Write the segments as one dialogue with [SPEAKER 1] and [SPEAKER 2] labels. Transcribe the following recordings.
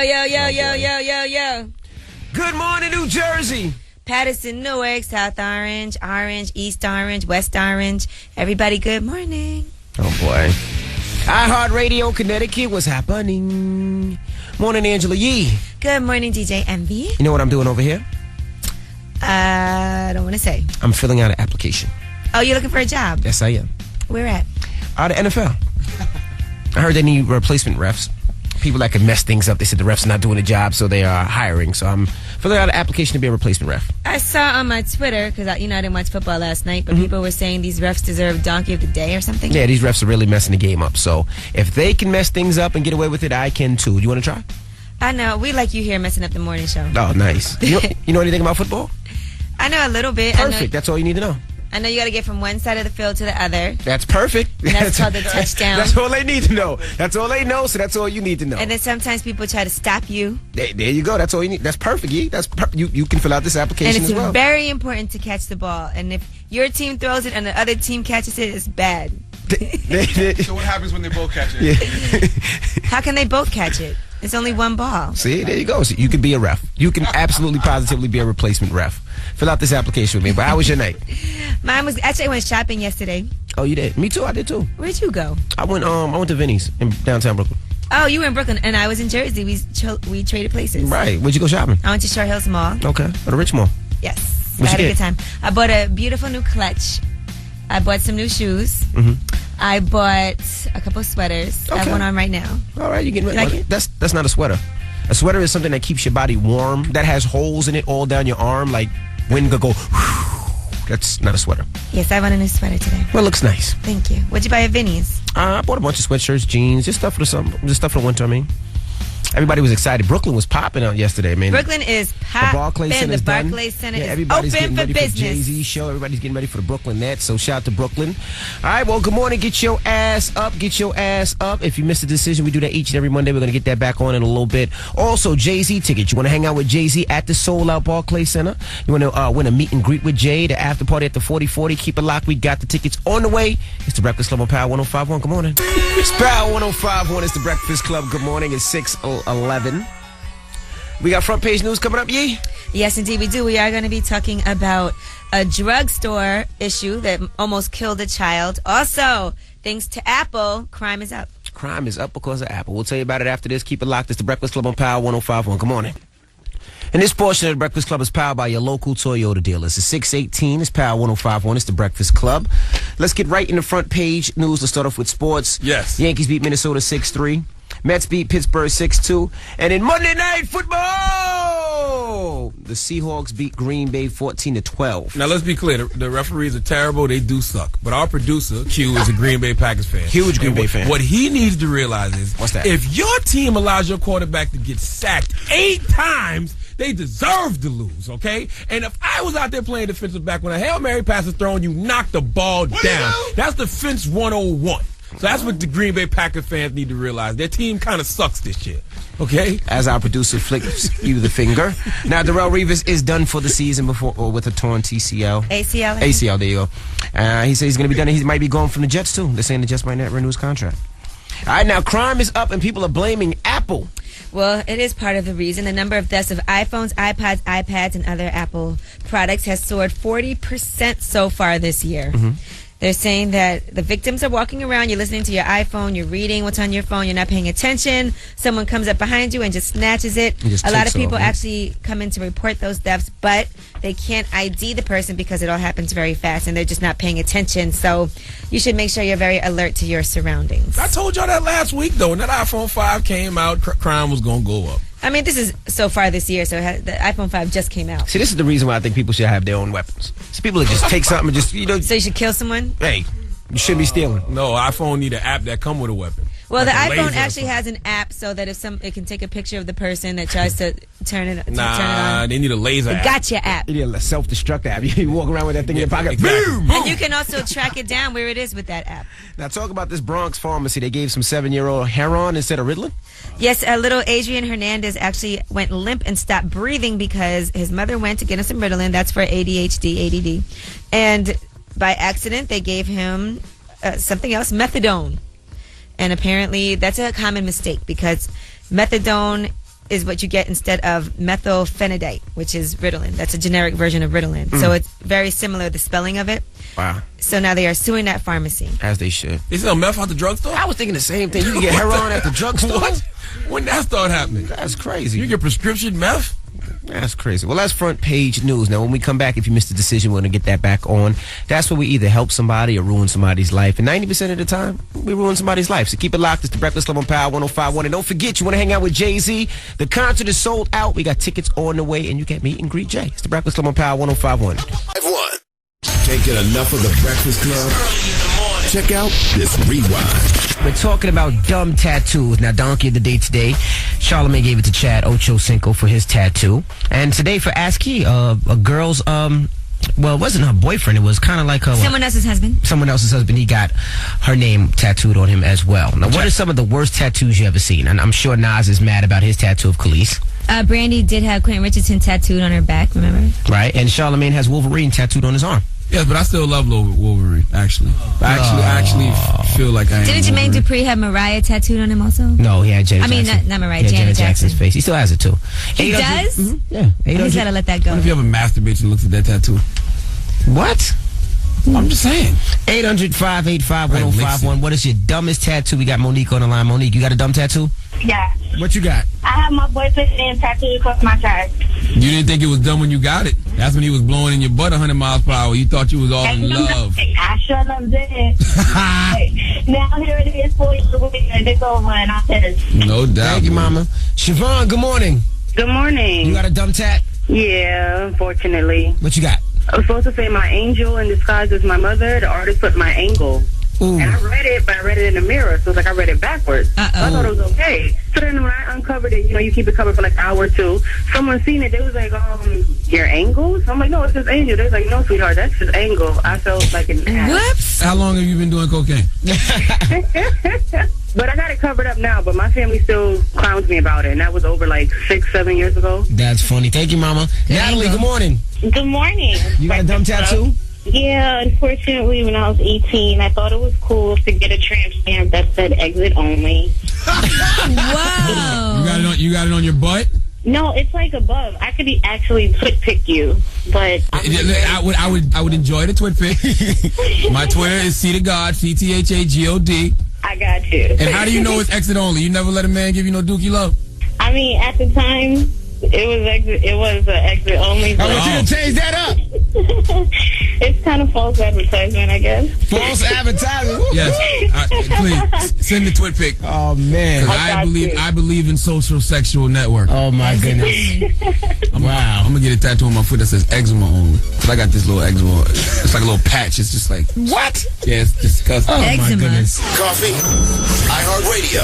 [SPEAKER 1] Yo.
[SPEAKER 2] Good morning, New Jersey.
[SPEAKER 1] Patterson, Newark, South Orange, Orange, East Orange, West Orange. Everybody, good morning.
[SPEAKER 2] Oh, boy. iHeartRadio, Connecticut, what's happening? Morning, Angela Yee.
[SPEAKER 1] Good morning, DJ Envy.
[SPEAKER 2] You know what I'm doing over here?
[SPEAKER 1] I don't want to say.
[SPEAKER 2] I'm filling out an application.
[SPEAKER 1] Oh, you're looking for a job?
[SPEAKER 2] Yes, I am.
[SPEAKER 1] Where at?
[SPEAKER 2] The NFL. I heard they need replacement refs. People that can mess things up. They said the refs are not doing the job, so they are hiring. So I'm filling out an application to be a replacement ref.
[SPEAKER 1] I saw on my Twitter, because I didn't watch football last night, but people were saying these refs deserve Donkey of the Day or something.
[SPEAKER 2] Yeah, these refs are really messing the game up. So if they can mess things up and get away with it, I can too. You want to try?
[SPEAKER 1] I know. We like you here messing up the morning show.
[SPEAKER 2] Oh, nice. You know anything about football?
[SPEAKER 1] I know a little bit.
[SPEAKER 2] Perfect. That's all you need to know.
[SPEAKER 1] I know you got to get from one side of the field to the other.
[SPEAKER 2] That's perfect.
[SPEAKER 1] And that's called the touchdown.
[SPEAKER 2] That's all they need to know. That's all they know, so that's all you need to know.
[SPEAKER 1] And then sometimes people try to stop you.
[SPEAKER 2] There you go. That's all you need. That's perfect, Yee. You can fill out this application as well.
[SPEAKER 1] And it's very important to catch the ball. And if your team throws it and the other team catches it, it's bad.
[SPEAKER 3] So what happens when they both catch it?
[SPEAKER 2] Yeah.
[SPEAKER 1] How can they both catch it? It's only one ball.
[SPEAKER 2] See, there you go. So you can be a ref. You can absolutely positively be a replacement ref. Fill out this application with me. But how was your night?
[SPEAKER 1] Mine was actually I went shopping yesterday.
[SPEAKER 2] Oh, you did? Me too. I did too.
[SPEAKER 1] Where'd you go?
[SPEAKER 2] I went to Vinny's in downtown Brooklyn.
[SPEAKER 1] Oh, you were in Brooklyn and I was in Jersey. We traded places.
[SPEAKER 2] Right. Where'd you go shopping?
[SPEAKER 1] I went to Short Hills Mall.
[SPEAKER 2] Okay. Or the Rich Mall.
[SPEAKER 1] Yes.
[SPEAKER 2] What'd
[SPEAKER 1] I had
[SPEAKER 2] you
[SPEAKER 1] a
[SPEAKER 2] get?
[SPEAKER 1] good time. I bought a beautiful new clutch. I bought some new shoes.
[SPEAKER 2] Mm-hmm.
[SPEAKER 1] I bought a couple sweaters. I have
[SPEAKER 2] Okay.
[SPEAKER 1] one on right now.
[SPEAKER 2] All right, you getting
[SPEAKER 1] like it?
[SPEAKER 2] That's not a sweater. A sweater is something that keeps your body warm. That has holes in it all down your arm, like wind could go. That's not a sweater.
[SPEAKER 1] Yes, I bought a new sweater today.
[SPEAKER 2] Well, it looks nice.
[SPEAKER 1] Thank you. What'd you buy at Vinny's?
[SPEAKER 2] I bought a bunch of sweatshirts, jeans, just stuff for the summer, just stuff for the winter. I mean, everybody was excited. Brooklyn was popping out yesterday, man.
[SPEAKER 1] Brooklyn is popping.
[SPEAKER 2] The Barclays Center is done.
[SPEAKER 1] The Barclays Center is
[SPEAKER 2] everybody's
[SPEAKER 1] open
[SPEAKER 2] getting
[SPEAKER 1] for
[SPEAKER 2] ready
[SPEAKER 1] business.
[SPEAKER 2] For Jay-Z show. Everybody's getting ready for the Brooklyn Nets. So shout out to Brooklyn. All right, well, good morning. Get your ass up. Get your ass up. If you missed the decision, we do that each and every Monday. We're going to get that back on in a little bit. Also, Jay-Z tickets. You want to hang out with Jay-Z at the Soul Out Barclays Center? You want to win a meet and greet with Jay, the after party at the 4040? Keep it locked. We got the tickets on the way. It's the Breakfast Club on Power 105.1. Good morning. It's Power 105.1. It's the Breakfast Club. Good morning. It's 6:11. We got front page news coming up, Yee?
[SPEAKER 1] Yes, indeed, we do. We are going to be talking about a drugstore issue that almost killed a child. Also, thanks to Apple, crime is up.
[SPEAKER 2] Crime is up because of Apple. We'll tell you about it after this. Keep it locked. It's the Breakfast Club on Power 105.1. Good morning. And this portion of the Breakfast Club is powered by your local Toyota dealers. It's 6:18. It's Power 105.1. It's the Breakfast Club. Let's get right in the front page news. Let's start off with sports.
[SPEAKER 3] Yes.
[SPEAKER 2] Yankees beat Minnesota 6-3. Mets beat Pittsburgh 6-2. And in Monday Night Football, the Seahawks beat Green Bay 14-12.
[SPEAKER 3] Now, let's be clear. The referees are terrible. They do suck. But our producer, Q, is a Green Bay Packers fan.
[SPEAKER 2] Huge Green Bay fan.
[SPEAKER 3] What he needs to realize is,
[SPEAKER 2] What's that?
[SPEAKER 3] If your team allows your quarterback to get sacked 8 times, they deserve to lose, okay? And if I was out there playing defensive back, when a Hail Mary pass is thrown, you knock the ball down. That's defense 101. So that's what the Green Bay Packers fans need to realize. Their team kind of sucks this year, okay?
[SPEAKER 2] As our producer flicks you the finger. Now, Darrelle Revis is done for the season with a torn TCL.
[SPEAKER 1] ACL?
[SPEAKER 2] ACL, there you go. He said he's going to be done. He might be going from the Jets, too. They're saying the Jets might not renew his contract. All right, now, crime is up and people are blaming Apple.
[SPEAKER 1] Well, it is part of the reason. The number of thefts of iPhones, iPods, iPads, and other Apple products has soared 40% so far this year.
[SPEAKER 2] Mm-hmm.
[SPEAKER 1] They're saying that the victims are walking around, you're listening to your iPhone, you're reading what's on your phone, you're not paying attention. Someone comes up behind you and just snatches it. A lot of people actually come in to report those thefts, but they can't ID the person because it all happens very fast and they're just not paying attention. So you should make sure you're very alert to your surroundings.
[SPEAKER 3] I told y'all that last week, though. When that iPhone 5 came out, crime was going to go up.
[SPEAKER 1] I mean, this is so far this year, so the iPhone 5 just came out.
[SPEAKER 2] See, this is the reason why I think people should have their own weapons. So people that just take something and just,
[SPEAKER 1] So you should kill someone?
[SPEAKER 2] Hey, you shouldn't be stealing.
[SPEAKER 3] No, iPhone need an app that come with a weapon.
[SPEAKER 1] Well,
[SPEAKER 3] like
[SPEAKER 1] the
[SPEAKER 3] a
[SPEAKER 1] iPhone
[SPEAKER 3] laser
[SPEAKER 1] actually has an app so that if it can take a picture of the person that tries to turn it
[SPEAKER 3] Nah,
[SPEAKER 1] on.
[SPEAKER 3] they need a laser app.
[SPEAKER 1] Gotcha app.
[SPEAKER 2] You need a self-destruct app. You walk around with that thing in your pocket.
[SPEAKER 3] Exactly.
[SPEAKER 2] Boom!
[SPEAKER 1] And you can also track it down where it is with that app.
[SPEAKER 2] Now, talk about this Bronx pharmacy. They gave some 7-year-old heroin instead of Ritalin.
[SPEAKER 1] Yes, little Adrian Hernandez actually went limp and stopped breathing because his mother went to get him some Ritalin. That's for ADHD, ADD. And by accident, they gave him something else, methadone. And apparently, that's a common mistake because methadone is what you get instead of methylphenidate, which is Ritalin. That's a generic version of Ritalin. So it's very similar, the spelling of it.
[SPEAKER 2] Wow.
[SPEAKER 1] So now they are suing that pharmacy.
[SPEAKER 2] As they should.
[SPEAKER 3] They sell meth out the drugstore?
[SPEAKER 2] I was thinking the same thing. You can get heroin at the drugstore.
[SPEAKER 3] What? When did that start happening?
[SPEAKER 2] That's crazy.
[SPEAKER 3] You get prescription meth?
[SPEAKER 2] That's crazy. Well, that's front page news. Now, when we come back, if you missed the decision, we're going to get that back on. That's where we either help somebody or ruin somebody's life. And 90% of the time, we ruin somebody's life. So keep it locked. It's the Breakfast Club on Power 105.1. And don't forget, you want to hang out with Jay-Z. The concert is sold out. We got tickets on the way, and you can meet and greet Jay. It's the Breakfast Club on Power 105.1.
[SPEAKER 4] Taking enough of the Breakfast Club? Check out this rewind.
[SPEAKER 2] We're talking about dumb tattoos. Now, Donkey of the Day today, Charlamagne gave it to Chad Ochocinco for his tattoo. And today for Ask Key, a girl's, well, it wasn't her boyfriend. It was kind of like her...
[SPEAKER 1] Someone else's husband.
[SPEAKER 2] Someone else's husband. He got her name tattooed on him as well. Now, what are some of the worst tattoos you ever seen? And I'm sure Nas is mad about his tattoo of Khalees.
[SPEAKER 1] Brandy did have Quentin Richardson tattooed on her back, remember?
[SPEAKER 2] Right, and Charlamagne has Wolverine tattooed on his arm.
[SPEAKER 3] Yes, but I still love Wolverine, actually. I actually feel like I am.
[SPEAKER 1] Didn't Jermaine Dupri have Mariah tattooed on him also?
[SPEAKER 2] No, he had Janet Jackson.
[SPEAKER 1] Not Mariah, Janet
[SPEAKER 2] Jackson's face. He still has it, too.
[SPEAKER 1] He does?
[SPEAKER 2] Mm-hmm. Yeah.
[SPEAKER 1] He's got to let that go.
[SPEAKER 3] What if you ever masturbate and looks at that tattoo?
[SPEAKER 2] What?
[SPEAKER 3] I'm just saying.
[SPEAKER 2] 800-585-1051. What is your dumbest tattoo? We got Monique on the line. Monique, you got a dumb tattoo?
[SPEAKER 5] Yeah.
[SPEAKER 3] What you got?
[SPEAKER 5] I have my boyfriend's name tattooed across my chest.
[SPEAKER 3] You didn't think it was dumb when you got it. That's when he was blowing in your butt 100 miles per hour. You thought you was all in love.
[SPEAKER 5] I sure enough did. Now here it is 4 years later, and it's over, and I'm pissed.
[SPEAKER 3] No doubt.
[SPEAKER 2] Thank you, Mama. Siobhan, good morning.
[SPEAKER 5] Good morning.
[SPEAKER 2] You got a dumb tat?
[SPEAKER 5] Yeah, unfortunately.
[SPEAKER 2] What you got?
[SPEAKER 5] I was supposed to say my angel in disguise as my mother. The artist put my angle.
[SPEAKER 2] Ooh.
[SPEAKER 5] And I read it, but I read it in the mirror, so it's like I read it backwards. So I thought it was okay. So then when I uncovered it, you keep it covered for like an hour or two. Someone seen it, they was like, your angle? So I'm like, no, it's just angel. They was like, no, sweetheart, that's just angle. I felt like an ass.
[SPEAKER 1] Whoops.
[SPEAKER 3] How long have you been doing cocaine?
[SPEAKER 5] But I got it covered up now, but my family still clowns me about it, and that was over like 6-7 years ago.
[SPEAKER 2] That's funny. Thank you, Mama. Natalie, good morning.
[SPEAKER 6] Good morning.
[SPEAKER 2] You got a dumb tattoo?
[SPEAKER 6] Yeah, unfortunately, when I was 18, I thought it was cool to get a tramp stamp that said exit only.
[SPEAKER 1] Wow.
[SPEAKER 3] You got it on your butt?
[SPEAKER 6] No, it's like above. I could actually twit pick you, but
[SPEAKER 3] I would enjoy the twit pick. My Twitter is C2God, CTHAGOD.
[SPEAKER 6] I got you.
[SPEAKER 3] And how do you know it's exit only? You never let a man give you no dookie love?
[SPEAKER 6] I mean, at the time, it was exit only.
[SPEAKER 2] I want you to change that up.
[SPEAKER 6] It's kind of false advertisement, I guess.
[SPEAKER 2] False advertising?
[SPEAKER 3] Yes. Please, send the twit pic.
[SPEAKER 2] Oh, man.
[SPEAKER 3] I believe in social sexual network.
[SPEAKER 2] Oh, my goodness. Wow.
[SPEAKER 3] I'm going to get a tattoo on my foot that says eczema only. I got this little eczema. It's like a little patch. It's just like...
[SPEAKER 2] What?
[SPEAKER 3] Yeah, it's disgusting.
[SPEAKER 2] Oh,
[SPEAKER 1] Eczema.
[SPEAKER 2] my goodness.
[SPEAKER 4] Coffee, iHeartRadio,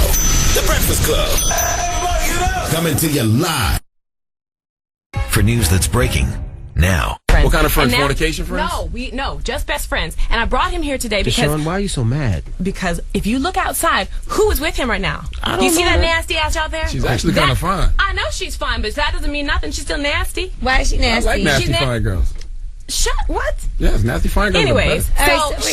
[SPEAKER 4] The Breakfast Club. Coming to you live.
[SPEAKER 7] For news that's breaking now.
[SPEAKER 3] What kind of friends? Fornication friends?
[SPEAKER 8] No, just best friends. And I brought him here today because...
[SPEAKER 2] Deshaun, why are you so mad?
[SPEAKER 8] Because if you look outside, who is with him right now?
[SPEAKER 2] I
[SPEAKER 8] Do you
[SPEAKER 2] don't
[SPEAKER 8] see
[SPEAKER 2] know
[SPEAKER 8] that
[SPEAKER 2] that.
[SPEAKER 8] nasty ass out there?
[SPEAKER 3] She's actually kind of fine.
[SPEAKER 8] I know she's fine, but that doesn't mean nothing. She's still nasty.
[SPEAKER 1] Why is she nasty?
[SPEAKER 3] I like nasty
[SPEAKER 8] She's
[SPEAKER 3] fine girls.
[SPEAKER 8] What?
[SPEAKER 3] Yes, nasty fine girls.
[SPEAKER 8] Anyways,
[SPEAKER 1] Alright, so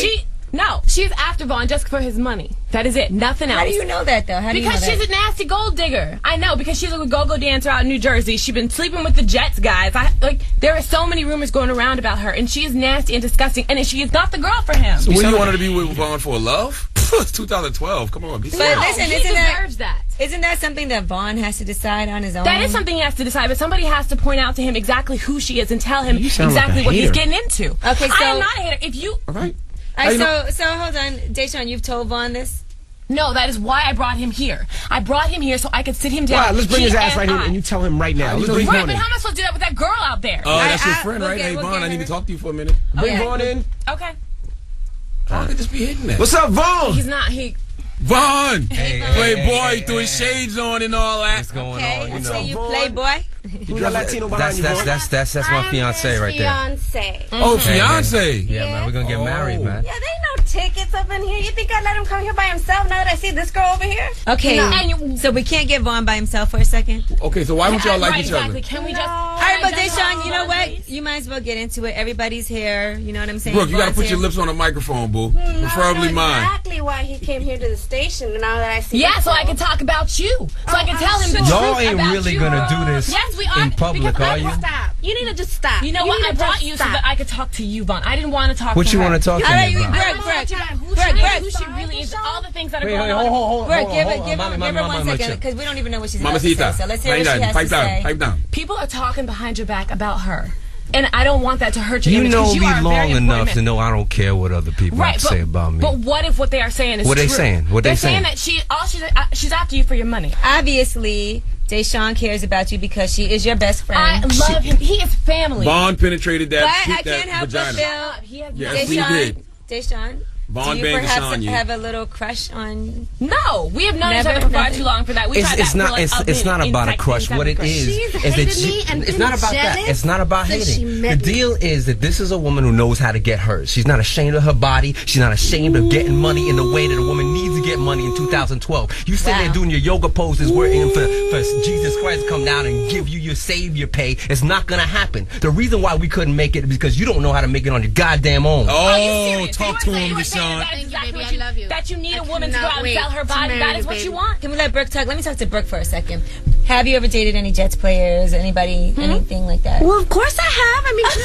[SPEAKER 8] she's after Vaughn just for his money. That is it. Nothing else.
[SPEAKER 1] How do you know that, though?
[SPEAKER 8] Because she's a nasty gold digger. I know, because she's a go-go dancer out in New Jersey. She's been sleeping with the Jets guys. There are so many rumors going around about her, and she is nasty and disgusting, and she is not the girl for him.
[SPEAKER 3] So what, you wanted to be with Vaughn for love? It's 2012. Come on, be serious.
[SPEAKER 1] But listen,
[SPEAKER 8] he deserves that.
[SPEAKER 1] Isn't that something that Vaughn has to decide on his own?
[SPEAKER 8] That is something he has to decide, but somebody has to point out to him exactly who she is and tell him
[SPEAKER 2] sound like
[SPEAKER 8] exactly
[SPEAKER 2] a
[SPEAKER 8] what he's
[SPEAKER 2] hater.
[SPEAKER 8] getting into.
[SPEAKER 1] Okay, so...
[SPEAKER 8] I am not a hater. If you...
[SPEAKER 3] All right.
[SPEAKER 1] All right, so hold on. Deshaun, you've told Vaughn this?
[SPEAKER 8] No, that is why I brought him here. I brought him here so I could sit him down.
[SPEAKER 2] All right, let's bring his ass right here,
[SPEAKER 8] I.
[SPEAKER 2] and you tell him right now. Let's bring
[SPEAKER 8] Right,
[SPEAKER 2] Vaughn
[SPEAKER 8] but
[SPEAKER 2] in.
[SPEAKER 8] how am I supposed to do that with that girl out there?
[SPEAKER 3] Oh, that's your
[SPEAKER 1] I-
[SPEAKER 3] friend,
[SPEAKER 1] we'll
[SPEAKER 3] right?
[SPEAKER 1] get-
[SPEAKER 3] Hey,
[SPEAKER 1] we'll
[SPEAKER 3] Vaughn,
[SPEAKER 1] get
[SPEAKER 3] I need to
[SPEAKER 1] her.
[SPEAKER 3] talk to you for a minute.
[SPEAKER 2] Bring Vaughn in.
[SPEAKER 8] Okay.
[SPEAKER 3] Vaughn could just be hitting that.
[SPEAKER 2] What's up, Vaughn?
[SPEAKER 8] He's not. He.
[SPEAKER 3] Vaughn! Playboy, threw his shades on and all that.
[SPEAKER 9] What's going
[SPEAKER 1] Okay,
[SPEAKER 9] on? You
[SPEAKER 1] so
[SPEAKER 9] know,
[SPEAKER 1] you playboy?
[SPEAKER 2] Who's that Latino behind you, Vaughn?
[SPEAKER 9] that's my fiance right there.
[SPEAKER 6] Fiance.
[SPEAKER 3] Oh, fiance.
[SPEAKER 9] Yeah, man, we're gonna get married, man.
[SPEAKER 6] Yeah, they no tickets up in here. You think I let him come here by himself now that I see this girl over here?
[SPEAKER 1] Okay, so we can't get Vaughn by himself for a second?
[SPEAKER 3] Okay, so why don't y'all like
[SPEAKER 8] right,
[SPEAKER 3] each
[SPEAKER 8] exactly.
[SPEAKER 3] other?
[SPEAKER 8] Can we just?
[SPEAKER 1] All right, but Deshaun, you know what? You might as well get into it. Everybody's here. You know what I'm saying?
[SPEAKER 3] Brooke, you got to put your lips on the microphone, boo. Preferably mine.
[SPEAKER 10] Exactly why he came here to the station. Now that I see.
[SPEAKER 8] Yeah, so I can talk about you. So I can tell him the truth
[SPEAKER 9] Y'all ain't
[SPEAKER 8] about
[SPEAKER 9] really
[SPEAKER 8] you.
[SPEAKER 9] gonna do this
[SPEAKER 8] Yes, we are.
[SPEAKER 9] in public, are you?
[SPEAKER 10] Stop. You need to just stop.
[SPEAKER 8] You know what? I brought you so that I could talk to you, Vaughn. I didn't want to talk
[SPEAKER 9] What
[SPEAKER 8] to
[SPEAKER 9] you
[SPEAKER 8] her.
[SPEAKER 9] want to talk to me about?
[SPEAKER 8] Who she really is, all the things that are going on.
[SPEAKER 9] Hold
[SPEAKER 1] Brooke, give her 1 second, because we don't even know what she's about to say. So let's hear what she has to say.
[SPEAKER 3] Pipe down.
[SPEAKER 8] People are talking behind your back about her. And I don't want that to hurt your
[SPEAKER 9] You
[SPEAKER 8] image.
[SPEAKER 9] know
[SPEAKER 8] you
[SPEAKER 9] me
[SPEAKER 8] are
[SPEAKER 9] long
[SPEAKER 8] very
[SPEAKER 9] enough to know I don't care what other people have to say about me.
[SPEAKER 8] But what if what they are saying is
[SPEAKER 9] What
[SPEAKER 8] true?
[SPEAKER 9] they saying? What
[SPEAKER 8] They're
[SPEAKER 9] they saying?
[SPEAKER 8] that she's after you for your money.
[SPEAKER 1] Obviously, Deshaun cares about you because she is your best friend.
[SPEAKER 8] I love him. He is family.
[SPEAKER 3] Vaughn penetrated that.
[SPEAKER 1] But I can't help but feel,
[SPEAKER 3] Yes, we did.
[SPEAKER 1] Deshaun,
[SPEAKER 3] Vaughn
[SPEAKER 1] do you
[SPEAKER 3] banged
[SPEAKER 1] perhaps
[SPEAKER 3] Deshaun,
[SPEAKER 1] have a little crush on?
[SPEAKER 8] No, we have known each other for far too long for that.
[SPEAKER 9] It's not about a crush. What it is that it's not about that. It's not about hating. The deal is that this is a woman who knows how to get hers. She's not ashamed of her body. She's not ashamed of getting money in the way that a woman needs to get money in 2012. You sit there doing your yoga poses, waiting for Jesus Christ to come down and give you your savior pay. It's not gonna happen. The reason why we couldn't make it is because you don't know how to make it on your goddamn own.
[SPEAKER 3] Oh, talk to him, Deshaun.
[SPEAKER 10] Thank you, baby. I love you.
[SPEAKER 8] That you need a woman to go out and sell her body. That is what you want.
[SPEAKER 1] Can we let Brooke talk? Let me talk to Brooke for a second. Have you ever dated any Jets players? Anybody? Anything like that?
[SPEAKER 10] Well, of course I have. I mean, come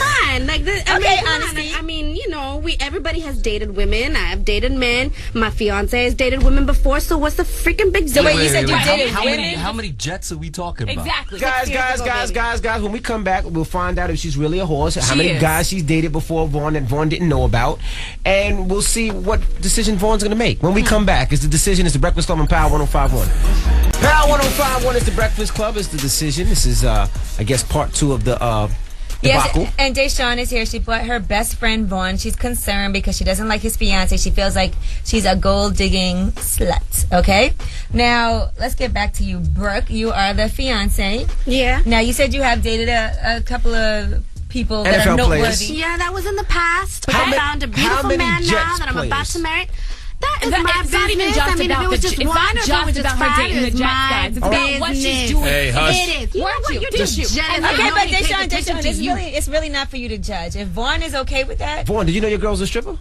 [SPEAKER 10] on.
[SPEAKER 1] Honesty.
[SPEAKER 10] I mean, you know, everybody has dated women. I have dated men. My fiance has dated women before. So what's the freaking big deal?
[SPEAKER 1] So wait, you said you dated women?
[SPEAKER 9] How many Jets are we talking about?
[SPEAKER 8] Exactly.
[SPEAKER 2] Guys, when we come back, we'll find out if she's really a horse, how many guys she's dated before Vaughn that Vaughn didn't know about, and we'll see what decision Vaughn's going to make. When we come back, it's the decision. It's the Breakfast Club on Power 105.1. Power 105.1 is the Breakfast Club. It's the decision. This is, I guess, part 2 of the debacle.
[SPEAKER 1] Yes, and Deshaun is here. She brought her best friend Vaughn. She's concerned because she doesn't like his fiance. She feels like she's a gold-digging slut. Okay? Now, let's get back to you, Brooke. You are the fiance.
[SPEAKER 10] Yeah.
[SPEAKER 1] Now, you said you have dated a couple of people that
[SPEAKER 2] NFL
[SPEAKER 1] are noteworthy.
[SPEAKER 2] players.
[SPEAKER 10] Yeah, that was in the past. But I found a beautiful man now that I'm about to marry. That is my business.
[SPEAKER 8] Not even just
[SPEAKER 10] I mean, if it was just one,
[SPEAKER 8] it's not just about her dating the Jets guys. It's about what she's doing.
[SPEAKER 3] Hey, hush.
[SPEAKER 10] It is. You know what? You're just jealous.
[SPEAKER 1] Okay, but Deshaun, it's really not for you to judge. If Vaughn is okay with that,
[SPEAKER 2] Vaughn, did you know your girl's a stripper?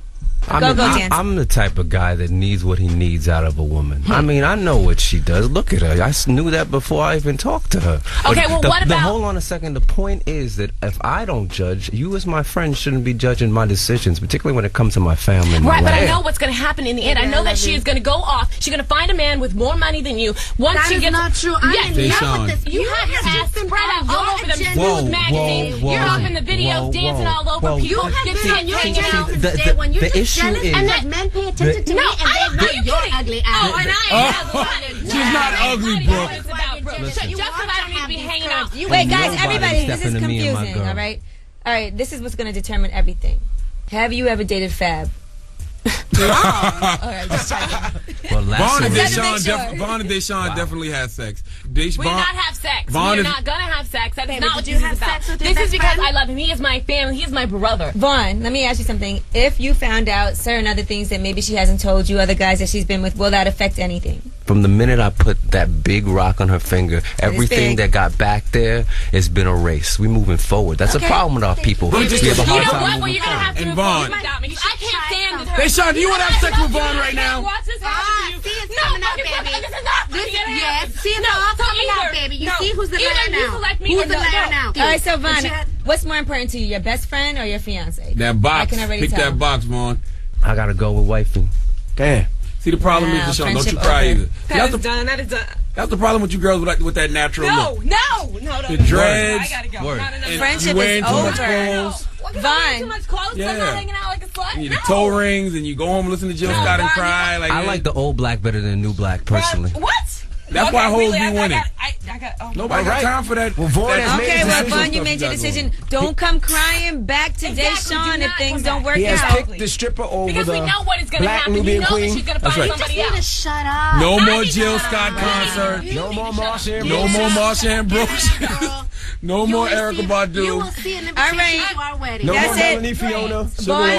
[SPEAKER 9] I'm the type of guy that needs what he needs out of a woman. I mean, I know what she does. Look at her. I knew that before I even talked to her.
[SPEAKER 8] Okay, well, what about...
[SPEAKER 9] Hold on a second. The point is that if I don't judge, you as my friend shouldn't be judging my decisions, particularly when it comes to my family.
[SPEAKER 8] Right, but I know what's going to happen in the end. I know that she is going to go off. She's going to find a man with more money than you.
[SPEAKER 10] That is not true. I'm in love with this.
[SPEAKER 8] You have your ass spread out all over them smooth magazines. You're up in the videos dancing all over people.
[SPEAKER 10] You have been on your channel when you're just jealous and that men pay attention to me and they know you're ugly ass.
[SPEAKER 8] Oh, and I am.
[SPEAKER 3] She's not ugly, Brooke.
[SPEAKER 8] Just because I don't need to be hanging out.
[SPEAKER 1] Wait, guys, everybody, this is confusing, all right? All right, this is what's going to determine everything. Have you ever dated Fab?
[SPEAKER 8] All right, just checking.
[SPEAKER 9] Well,
[SPEAKER 3] Vaughn and Deshaun definitely had sex.
[SPEAKER 8] We did not have sex. We're not going to have sex. That is not what this is about. This is because I love him. He is my family. He is my brother.
[SPEAKER 1] Vaughn, let me ask you something. If you found out certain other things that maybe she hasn't told you, other guys that she's been with, will that affect anything?
[SPEAKER 9] From the minute I put that big rock on her finger, everything that got back there has been erased. We're moving forward. That's a problem with our people. We have a hard time moving forward.
[SPEAKER 3] And Vaughn.
[SPEAKER 8] I can't stand this.
[SPEAKER 3] Deshaun, do you want to have sex with Vaughn right now?
[SPEAKER 10] See, it's coming out, baby. Yes, see, it's all coming out, baby. You see who's the liar now? Who's the liar now?
[SPEAKER 1] All right, so Vaughn, what's more important to you, your best friend or your fiance?
[SPEAKER 3] That box.
[SPEAKER 1] I can already
[SPEAKER 3] Pick
[SPEAKER 1] tell.
[SPEAKER 3] that box, Vaughn.
[SPEAKER 9] I got to go with wifey.
[SPEAKER 2] Damn.
[SPEAKER 3] See, the problem is, Deshaun, don't you cry either.
[SPEAKER 8] That is done. That is done.
[SPEAKER 3] That's the problem with you girls with that natural look.
[SPEAKER 8] No.
[SPEAKER 3] The dreads.
[SPEAKER 8] I gotta go.
[SPEAKER 3] And
[SPEAKER 1] Friendship
[SPEAKER 3] you wearing
[SPEAKER 1] is
[SPEAKER 3] too
[SPEAKER 1] over.
[SPEAKER 3] much clothes.
[SPEAKER 1] Vaughn.
[SPEAKER 8] Too much clothes.
[SPEAKER 3] Yeah.
[SPEAKER 8] I'm not hanging out like a slut.
[SPEAKER 3] And you the toe rings, and you go home and listen to Jill Scott and cry. Like
[SPEAKER 9] I like the old black better than the new black, personally.
[SPEAKER 8] What?
[SPEAKER 3] That's why Hoes be winning.
[SPEAKER 8] I
[SPEAKER 3] Nobody got time for that.
[SPEAKER 2] Well, Vaughn has made his decision.
[SPEAKER 1] Vaughn, you made your decision. Don't come crying back to Deshaun if things don't work out.
[SPEAKER 2] He has picked the stripper over
[SPEAKER 8] because we know what is going to
[SPEAKER 2] black
[SPEAKER 8] happen.
[SPEAKER 2] Nubian
[SPEAKER 8] You know
[SPEAKER 2] queen.
[SPEAKER 8] that she's going to find somebody else.
[SPEAKER 10] You just need to shut up.
[SPEAKER 3] No more Jill Scott concert.
[SPEAKER 2] No more Marsha and
[SPEAKER 3] No more Marsha and Brooks. No more Erykah Badu.
[SPEAKER 10] You will see an invitation to our wedding.
[SPEAKER 2] No more Melanie Fiona.
[SPEAKER 1] Vaughn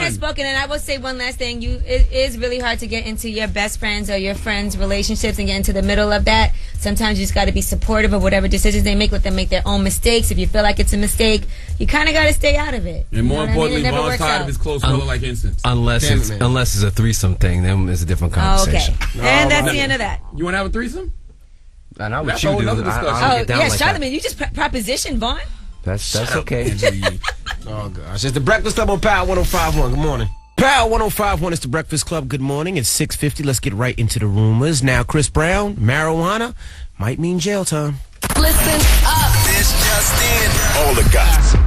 [SPEAKER 1] has spoken, and I will say one last thing. It is really hard to get into your best friends or your friends' relationships and get into the middle of that. Sometimes you just got to be supportive of whatever decisions they make. Let them make their own mistakes. If you feel like it's a mistake, you kind of got to stay out of it.
[SPEAKER 3] And more importantly, Vaughn's tired of his clothes smelling like incense.
[SPEAKER 9] Unless it's a threesome thing, then it's a different conversation.
[SPEAKER 1] Okay. And that's the end of that.
[SPEAKER 3] You want to have a threesome?
[SPEAKER 9] And I would you do.
[SPEAKER 1] Charlamagne, you just propositioned Vaughn.
[SPEAKER 9] That's okay.
[SPEAKER 2] Oh gosh, it's the Breakfast Club on Power 105.1. Good morning. Power 105.1 is the Breakfast Club. Good morning. It's 6:50. Let's get right into the rumors. Now, Chris Brown, marijuana might mean jail time.
[SPEAKER 11] Listen up. This just in.
[SPEAKER 4] All the gossip.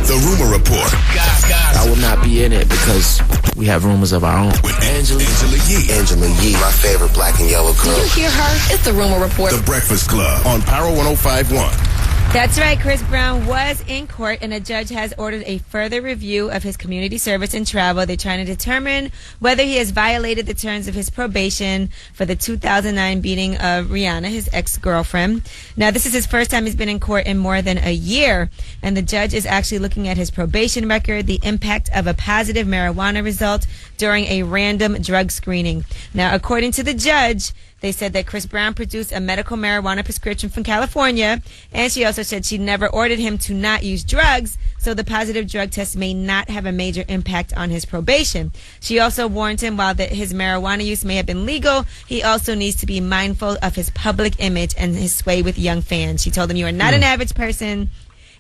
[SPEAKER 4] The Rumor Report.
[SPEAKER 12] I will not be in it because we have rumors of our own.
[SPEAKER 4] With Angela Yee.
[SPEAKER 13] Angela Yee, my favorite black and yellow girl.
[SPEAKER 11] Did you hear her? It's the Rumor Report.
[SPEAKER 4] The Breakfast Club on Power 105.1.
[SPEAKER 1] That's right. Chris Brown was in court, and a judge has ordered a further review of his community service and travel. They're trying to determine whether he has violated the terms of his probation for the 2009 beating of Rihanna, his ex-girlfriend. Now, this is his first time he's been in court in more than a year, and the judge is actually looking at his probation record, the impact of a positive marijuana result during a random drug screening. Now, according to the judge, they said that Chris Brown produced a medical marijuana prescription from California, and she also said she never ordered him to not use drugs, so the positive drug test may not have a major impact on his probation. She also warned him while his marijuana use may have been legal, he also needs to be mindful of his public image and his sway with young fans. She told him, you are not an average person,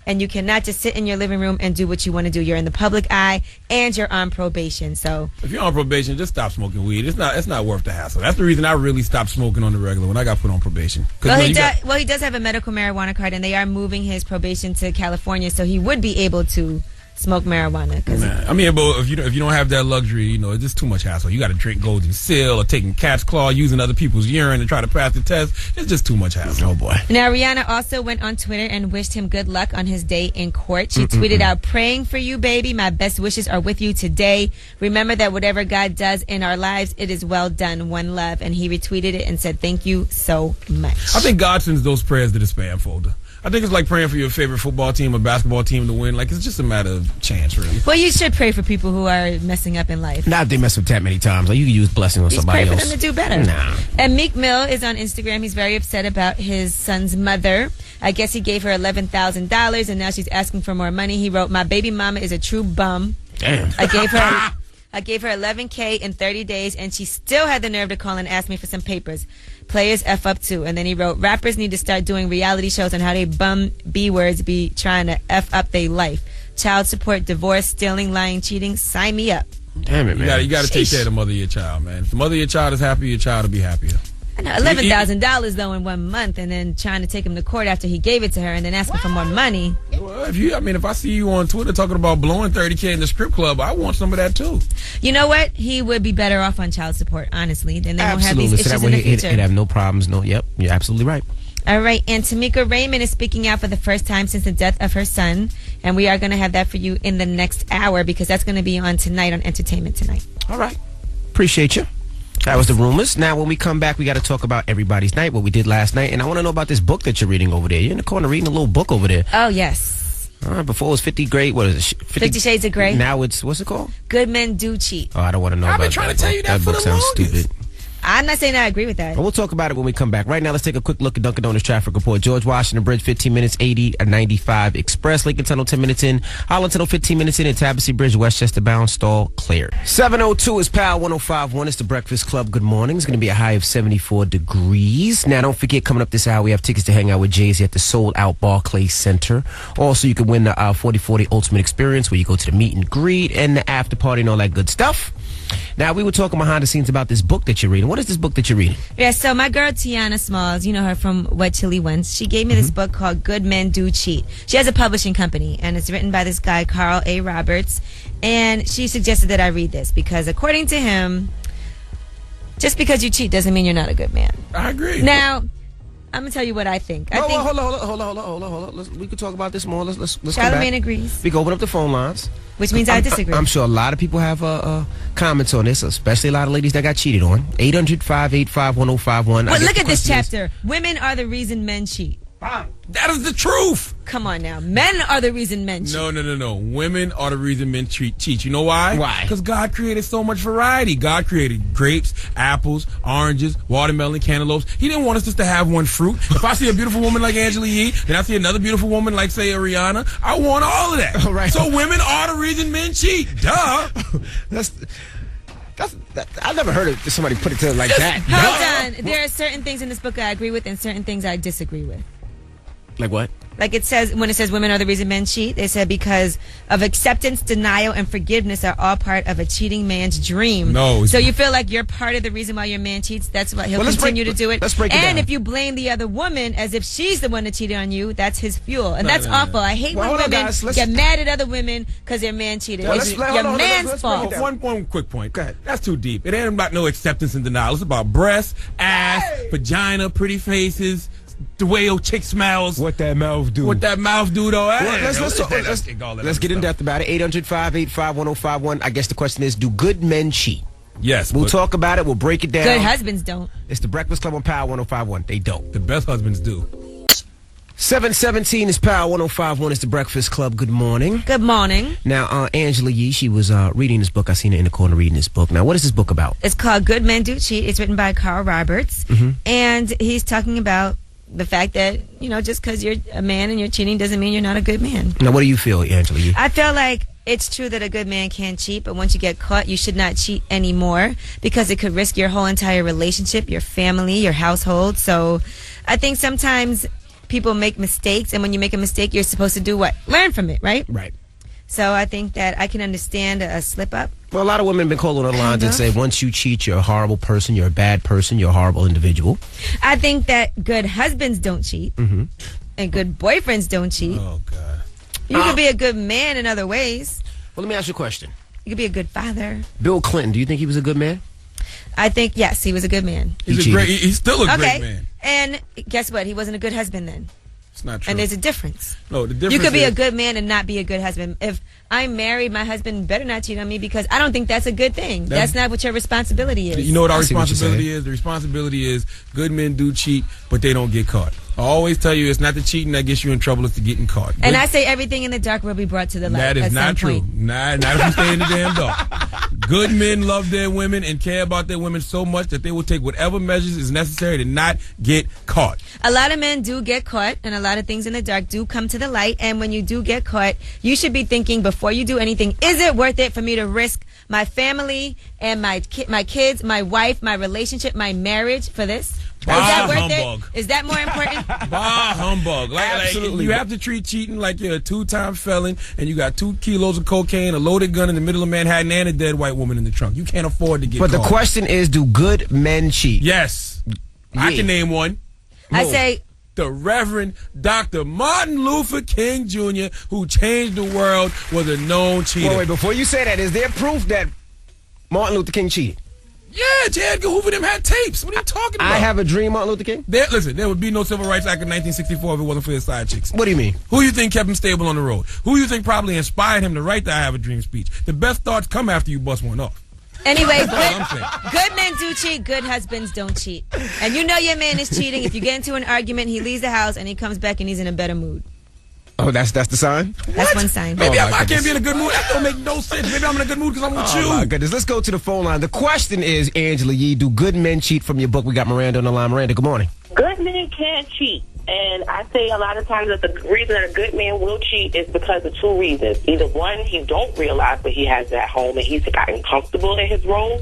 [SPEAKER 1] and you cannot just sit in your living room and do what you want to do. You're in the public eye, and you're on probation. So
[SPEAKER 3] if you're on probation, just stop smoking weed. It's not worth the hassle. That's the reason I really stopped smoking on the regular when I got put on probation.
[SPEAKER 1] Well, he does have a medical marijuana card, and they are moving his probation to California, so he would be able to smoke marijuana.
[SPEAKER 3] But if you don't have that luxury, it's just too much hassle. You got to drink Golden Seal or taking cat's claw, using other people's urine to try to pass the test. It's just too much hassle.
[SPEAKER 2] Oh boy.
[SPEAKER 1] Now, Rihanna also went on Twitter and wished him good luck on his day in court. She tweeted out, "Praying for you, baby. My best wishes are with you today. Remember that whatever God does in our lives, it is well done. One love." And he retweeted it and said, "Thank you so much."
[SPEAKER 3] I think God sends those prayers to the spam folder. I think it's like praying for your favorite football team or basketball team to win. Like, it's just a matter of chance, really.
[SPEAKER 1] Well, you should pray for people who are messing up in life.
[SPEAKER 2] Not if they mess up that many times. Like, you can use blessing on somebody else.
[SPEAKER 1] Pray for them to do better.
[SPEAKER 2] Nah.
[SPEAKER 1] And Meek Mill is on Instagram. He's very upset about his son's mother. I guess he gave her $11,000, and now she's asking for more money. He wrote, "My baby mama is a true bum.
[SPEAKER 2] Damn.
[SPEAKER 1] I gave her $11K in 30 days, and she still had the nerve to call and ask me for some papers. Players F up too." And then he wrote, "Rappers need to start doing reality shows on how they bum B-words be trying to F up their life. Child support, divorce, stealing, lying, cheating. Sign me up."
[SPEAKER 2] Damn it, man.
[SPEAKER 3] You got to take care of the mother of your child, man. If the mother of your child is happy, your child will be happier.
[SPEAKER 1] I know, $11,000 though in 1 month, and then trying to take him to court after he gave it to her, and then asking for more money.
[SPEAKER 3] Well, if I see you on Twitter talking about blowing $30K in the strip club, I want some of that too.
[SPEAKER 1] You know what? He would be better off on child support, honestly. Then they won't have these issues in the future.
[SPEAKER 2] He'd have no problems. Yep, you're absolutely right.
[SPEAKER 1] All right, and Tamika Raymond is speaking out for the first time since the death of her son, and we are going to have that for you in the next hour because that's going to be on tonight on Entertainment Tonight.
[SPEAKER 2] All right, appreciate you. That was the rumors. Now, when we come back, we got to talk about everybody's night, what we did last night. And I want to know about this book that you're reading over there. You're in the corner reading a little book over there.
[SPEAKER 1] Oh, yes.
[SPEAKER 2] Before it was 50 Grey. What is it?
[SPEAKER 1] 50 Shades of Grey.
[SPEAKER 2] Now it's, what's it called?
[SPEAKER 1] Good Men Do Cheat.
[SPEAKER 2] Oh, I don't want to know about that. I've been trying to tell you that book sounds stupid.
[SPEAKER 1] I'm not saying I agree with that.
[SPEAKER 2] But we'll talk about it when we come back. Right now, let's take a quick look at Dunkin' Donuts traffic report. George Washington Bridge, 15 minutes, 80 and 95 Express. Lincoln Tunnel, 10 minutes in. Holland Tunnel, 15 minutes in. And Tabassy Bridge, Westchester bound, stall clear. 7:02 is Power 105.1. It's the Breakfast Club. Good morning. It's going to be a high of 74 degrees. Now, don't forget, coming up this hour, we have tickets to hang out with Jay-Z at the sold-out Barclays Center. Also, you can win the 40/40 Ultimate Experience, where you go to the meet and greet and the after party and all that good stuff. Now, we were talking behind the scenes about this book that you're reading. What is this book that you're reading?
[SPEAKER 1] Yeah, so my girl Tiana Smalls, you know her from Wet Chili Ones, she gave me this book called Good Men Do Cheat. She has a publishing company, and it's written by this guy, Carl A. Roberts, and she suggested that I read this because, according to him, just because you cheat doesn't mean you're not a good man.
[SPEAKER 3] I agree.
[SPEAKER 1] Now, I'm going to tell you what I think.
[SPEAKER 2] Hold on. We could talk about this more. Let's
[SPEAKER 1] Charlamagne agrees.
[SPEAKER 2] We can open up the phone lines.
[SPEAKER 1] Which means I disagree.
[SPEAKER 2] I'm sure a lot of people have comments on this, especially a lot of ladies that got cheated on. 800-585-1051.
[SPEAKER 1] But look at this chapter. Women are the reason men cheat.
[SPEAKER 3] That is the truth.
[SPEAKER 1] Come on now. Men are the reason men cheat.
[SPEAKER 3] No. Women are the reason men cheat. You know why?
[SPEAKER 2] Why?
[SPEAKER 3] Because God created so much variety. God created grapes, apples, oranges, watermelon, cantaloupes. He didn't want us just to have one fruit. If I see a beautiful woman like Angela Yee, and I see another beautiful woman like, say, Ariana, I want all of that.
[SPEAKER 2] All right.
[SPEAKER 3] So women are the reason men cheat. Duh.
[SPEAKER 2] I've never heard of somebody put it to like that.
[SPEAKER 1] Hold on. There are certain things in this book I agree with and certain things I disagree with.
[SPEAKER 2] Like what?
[SPEAKER 1] Like it says, when it says women are the reason men cheat, they said because of acceptance, denial, and forgiveness are all part of a cheating man's dream.
[SPEAKER 3] No.
[SPEAKER 1] So you feel like you're part of the reason why your man cheats. That's why he'll continue to do it.
[SPEAKER 2] Let's break it down.
[SPEAKER 1] And if you blame the other woman as if she's the one that cheated on you, that's his fuel. And that's awful. I hate when women get mad at other women because their man cheated. It's your man's fault.
[SPEAKER 3] One quick point. Go ahead. That's too deep. It ain't about no acceptance and denial. It's about breasts, ass, vagina, pretty faces, the way your chick smells.
[SPEAKER 2] What that mouth do.
[SPEAKER 3] What that mouth do, though.
[SPEAKER 2] Let's get in depth about it. 800-585-1051. I guess the question is, do good men cheat?
[SPEAKER 3] Yes.
[SPEAKER 2] We'll talk about it. We'll break it down.
[SPEAKER 1] Good husbands don't.
[SPEAKER 2] It's the Breakfast Club on Power 105.1. They don't.
[SPEAKER 3] The best husbands do.
[SPEAKER 2] 717 is Power 105.1. It's the Breakfast Club. Good morning.
[SPEAKER 1] Good morning.
[SPEAKER 2] Now, Angela Yee, she was reading this book. I seen her in the corner reading this book. Now, what is this book about?
[SPEAKER 1] It's called Good Men Do Cheat. It's written by Carl Roberts. And he's talking about the fact that, just because you're a man and you're cheating doesn't mean you're not a good man.
[SPEAKER 2] Now, what do you feel, Angela Yee?
[SPEAKER 1] I feel like it's true that a good man can cheat, but once you get caught, you should not cheat anymore because it could risk your whole entire relationship, your family, your household. So I think sometimes people make mistakes, and when you make a mistake, you're supposed to do what? Learn from it, right?
[SPEAKER 2] Right.
[SPEAKER 1] So I think that I can understand a slip up.
[SPEAKER 2] Well, a lot of women have been calling on the lines and say, once you cheat, you're a horrible person, you're a bad person, you're a horrible individual.
[SPEAKER 1] I think that good husbands don't cheat, and good boyfriends don't cheat.
[SPEAKER 3] Oh, God.
[SPEAKER 1] You could be a good man in other ways.
[SPEAKER 2] Well, let me ask you a question.
[SPEAKER 1] You could be a good father.
[SPEAKER 2] Bill Clinton, do you think he was a good man?
[SPEAKER 1] I think, yes, he was a good man.
[SPEAKER 3] He's still a great man.
[SPEAKER 1] And guess what? He wasn't a good husband then.
[SPEAKER 3] It's not true.
[SPEAKER 1] And there's a difference.
[SPEAKER 3] No, the difference
[SPEAKER 1] you could be
[SPEAKER 3] is,
[SPEAKER 1] a good man and not be a good husband. If I'm married, my husband better not cheat on me because I don't think that's a good thing. That's not what your responsibility is.
[SPEAKER 3] You know what our responsibility is? The responsibility is good men do cheat, but they don't get caught. I always tell you it's not the cheating that gets you in trouble, it's the getting caught.
[SPEAKER 1] And I say everything in the dark will be brought to the light.
[SPEAKER 3] That is not true. Not if you stay in the damn dark. Good men love their women and care about their women so much that they will take whatever measures is necessary to not get caught.
[SPEAKER 1] A lot of men do get caught, and a lot of things in the dark do come to the light. And when you do get caught, you should be thinking before you do anything, is it worth it for me to risk my family and my kids, my wife, my relationship, my marriage for this? Is that worth
[SPEAKER 3] humbug.
[SPEAKER 1] it? Is that more important?
[SPEAKER 3] Bah humbug. Absolutely. You have to treat cheating like you're a 2-time felon and you got 2 kilos of cocaine, a loaded gun in the middle of Manhattan, and a dead white woman in the trunk. You can't afford to get caught.
[SPEAKER 2] But the question is, do good men cheat?
[SPEAKER 3] Yes. Yeah. I can name one.
[SPEAKER 1] I say
[SPEAKER 3] the Reverend Dr. Martin Luther King Jr., who changed the world, was a known cheater.
[SPEAKER 2] Wait, before you say that, is there proof that Martin Luther King cheated?
[SPEAKER 3] Yeah, J. Edgar Hoover them had tapes. What are you talking about?
[SPEAKER 2] I Have a Dream, Martin Luther King?
[SPEAKER 3] There would be no Civil Rights Act in 1964 if it wasn't for his side chicks.
[SPEAKER 2] What do you mean?
[SPEAKER 3] Who you think kept him stable on the road? Who you think probably inspired him to write the I Have a Dream speech? The best thoughts come after you bust one off.
[SPEAKER 1] Anyway, good men do cheat, good husbands don't cheat. And you know your man is cheating if you get into an argument, he leaves the house, and he comes back and he's in a better mood.
[SPEAKER 2] Oh, that's the sign?
[SPEAKER 1] That's one sign.
[SPEAKER 3] Maybe I can't be in a good mood. That don't make no sense. Maybe I'm in a good mood because I'm with you.
[SPEAKER 2] Oh, my goodness. Let's go to the phone line. The question is, Angela Yee, do good men cheat? From your book, we got Miranda on the line. Miranda, good morning.
[SPEAKER 6] Good men can cheat. And I say a lot of times that the reason that a good man will cheat is because of 2 reasons. Either one, he don't realize what he has at home and he's gotten comfortable in his role,